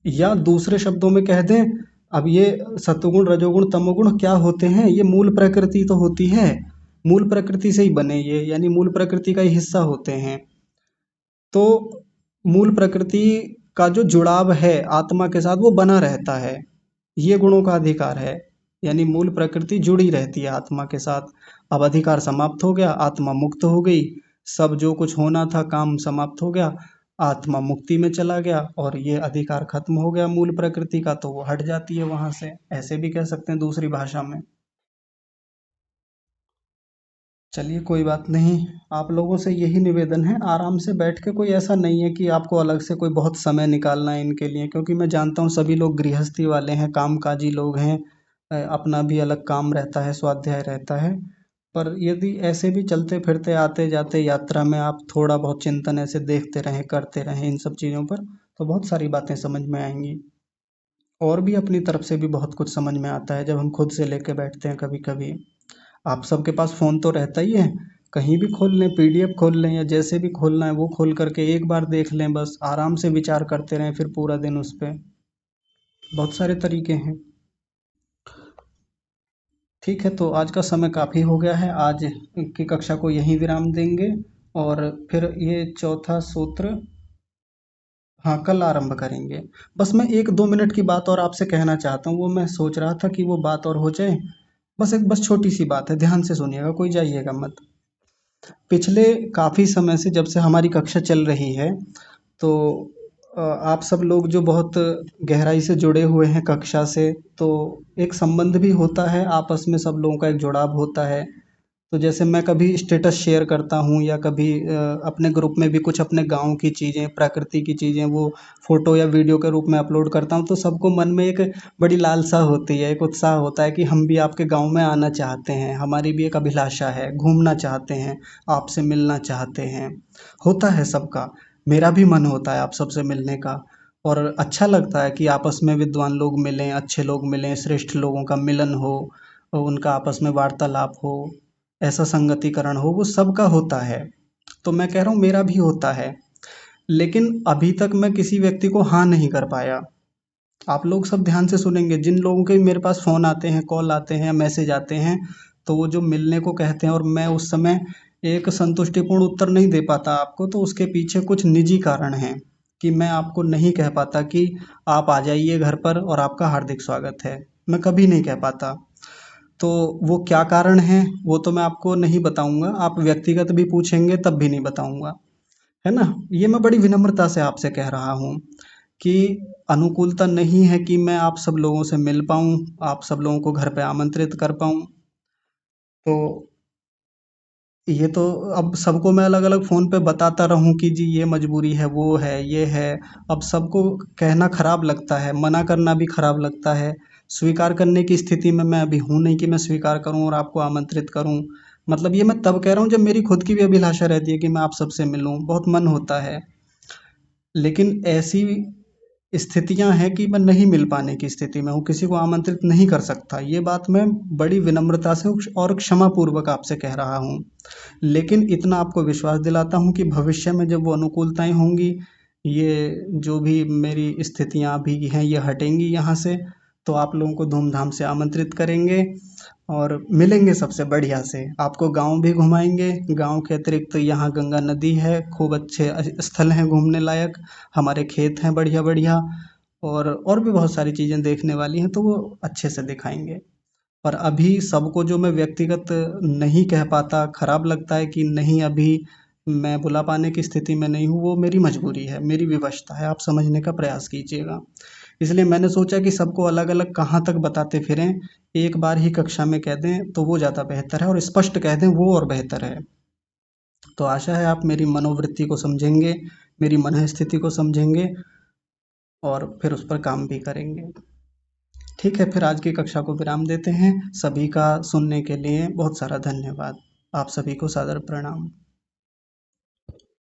या दूसरे शब्दों में कह दें, अब ये सत्वगुण, रजोगुण, तमोगुण क्या होते हैं? ये मूल प्रकृति तो होती है, मूल प्रकृति से ही बने ये, यानी मूल प्रकृति का ही हिस्सा होते हैं। तो मूल प्रकृति का जो जुड़ाव है आत्मा के साथ वो बना रहता है, ये गुणों का अधिकार है। यानी मूल प्रकृति जुड़ी रहती है आत्मा के साथ। अब अधिकार समाप्त हो गया, आत्मा मुक्त हो गई, सब जो कुछ होना था काम समाप्त हो गया, आत्मा मुक्ति में चला गया और ये अधिकार खत्म हो गया मूल प्रकृति का, तो वो हट जाती है वहां से। ऐसे भी कह सकते हैं दूसरी भाषा में। चलिए कोई बात नहीं, आप लोगों से यही निवेदन है, आराम से बैठ के, कोई ऐसा नहीं है कि आपको अलग से कोई बहुत समय निकालना है इनके लिए, क्योंकि मैं जानता हूँ सभी लोग गृहस्थी वाले हैं, कामकाजी लोग हैं, अपना भी अलग काम रहता है, स्वाध्याय रहता है। पर यदि ऐसे भी चलते फिरते आते जाते यात्रा में आप थोड़ा बहुत चिंतन ऐसे देखते रहें, करते रहें इन सब चीज़ों पर, तो बहुत सारी बातें समझ में आएंगी। और भी अपनी तरफ से भी बहुत कुछ समझ में आता है जब हम खुद से लेके बैठते हैं कभी कभी। आप सबके पास फ़ोन तो रहता ही है, कहीं भी खोल लें, पीडीएफ खोल लें, या जैसे भी खोलना है वो खोल करके एक बार देख लें, बस आराम से विचार करते रहें फिर पूरा दिन उस पर। बहुत सारे तरीके हैं। ठीक है, तो आज का समय काफ़ी हो गया है, आज की कक्षा को यहीं विराम देंगे और फिर ये चौथा सूत्र हाँ कल आरंभ करेंगे। बस मैं 1-2 मिनट की बात और आपसे कहना चाहता हूँ, वो मैं सोच रहा था कि वो बात और हो जाए, बस छोटी सी बात है, ध्यान से सुनिएगा, कोई जाइएगा मत। पिछले काफ़ी समय से जब से हमारी कक्षा चल रही है, तो आप सब लोग जो बहुत गहराई से जुड़े हुए हैं कक्षा से, तो एक संबंध भी होता है आपस में, सब लोगों का एक जुड़ाव होता है। तो जैसे मैं कभी स्टेटस शेयर करता हूँ या कभी अपने ग्रुप में भी कुछ अपने गाँव की चीज़ें, प्रकृति की चीज़ें वो फ़ोटो या वीडियो के रूप में अपलोड करता हूँ, तो सबको मन में एक बड़ी लालसा होती है, एक उत्साह होता है कि हम भी आपके गाँव में आना चाहते हैं, हमारी भी एक अभिलाषा है, घूमना चाहते हैं, आपसे मिलना चाहते हैं। होता है सबका, मेरा भी मन होता है आप सबसे मिलने का। और अच्छा लगता है कि आपस में विद्वान लोग मिलें, अच्छे लोग मिलें, श्रेष्ठ लोगों का मिलन हो, उनका आपस में वार्तालाप हो, ऐसा संगतिकरण हो, वो सबका होता है। तो मैं कह रहा हूँ मेरा भी होता है, लेकिन अभी तक मैं किसी व्यक्ति को हाँ नहीं कर पाया। आप लोग सब ध्यान से सुनेंगे, जिन लोगों के मेरे पास फ़ोन आते हैं, कॉल आते हैं, मैसेज आते हैं, तो वो जो मिलने को कहते हैं और मैं उस समय एक संतुष्टिपूर्ण उत्तर नहीं दे पाता आपको, तो उसके पीछे कुछ निजी कारण हैं कि मैं आपको नहीं कह पाता कि आप आ जाइए घर पर और आपका हार्दिक स्वागत है। मैं कभी नहीं कह पाता। तो वो क्या कारण है वो तो मैं आपको नहीं बताऊंगा, आप व्यक्तिगत भी पूछेंगे तब भी नहीं बताऊंगा, है ना। ये मैं बड़ी विनम्रता से आपसे कह रहा हूँ कि अनुकूलता नहीं है कि मैं आप सब लोगों से मिल पाऊँ, आप सब लोगों को घर पे आमंत्रित कर पाऊँ। तो ये तो अब सबको मैं अलग अलग फ़ोन पे बताता रहूँ कि जी ये मजबूरी है, वो है, ये है। अब सबको कहना खराब लगता है, मना करना भी खराब लगता है। स्वीकार करने की स्थिति में मैं अभी हूँ नहीं कि मैं स्वीकार करूँ और आपको आमंत्रित करूँ। मतलब ये मैं तब कह रहा हूँ जब मेरी खुद की भी अभिलाषा रहती है कि मैं आप सबसे मिलूँ, बहुत मन होता है। लेकिन ऐसी स्थितियाँ हैं कि मैं नहीं मिल पाने की स्थिति में हूँ, किसी को आमंत्रित नहीं कर सकता। ये बात मैं बड़ी विनम्रता से और क्षमापूर्वक आपसे कह रहा हूँ। लेकिन इतना आपको विश्वास दिलाता हूँ कि भविष्य में जब वो अनुकूलताएँ होंगी, ये जो भी मेरी स्थितियाँ अभी हैं ये हटेंगी यहाँ से, तो आप लोगों को धूमधाम से आमंत्रित करेंगे और मिलेंगे सबसे बढ़िया से। आपको गाँव भी घुमाएँगे, गाँव के अतिरिक्त यहाँ गंगा नदी है, खूब अच्छे स्थल हैं घूमने लायक, हमारे खेत हैं बढ़िया-बढ़िया और भी बहुत सारी चीज़ें देखने वाली हैं, तो वो अच्छे से दिखाएँगे। पर अभी सबको जो मैं व्यक्तिगत नहीं कह पाता, खराब लगता है कि नहीं अभी मैं बुला पाने की स्थिति में नहीं हूँ, वो मेरी मजबूरी है, मेरी विवशता है, आप समझने का प्रयास कीजिएगा। इसलिए मैंने सोचा कि सबको अलग-अलग कहाँ तक बताते फिरें, एक बार ही कक्षा में कह दें तो वो ज़्यादा बेहतर है और स्पष्ट कह दें वो और बेहतर है। तो आशा है आप मेरी मनोवृत्ति को समझेंगे, मेरी मनःस्थिति को समझेंगे और फिर उस पर काम भी करेंगे। ठीक है, फिर आज की कक्षा को विराम देते हैं। सभी का सुनने के लिए बहुत सारा धन्यवाद। आप सभी को सादर प्रणाम।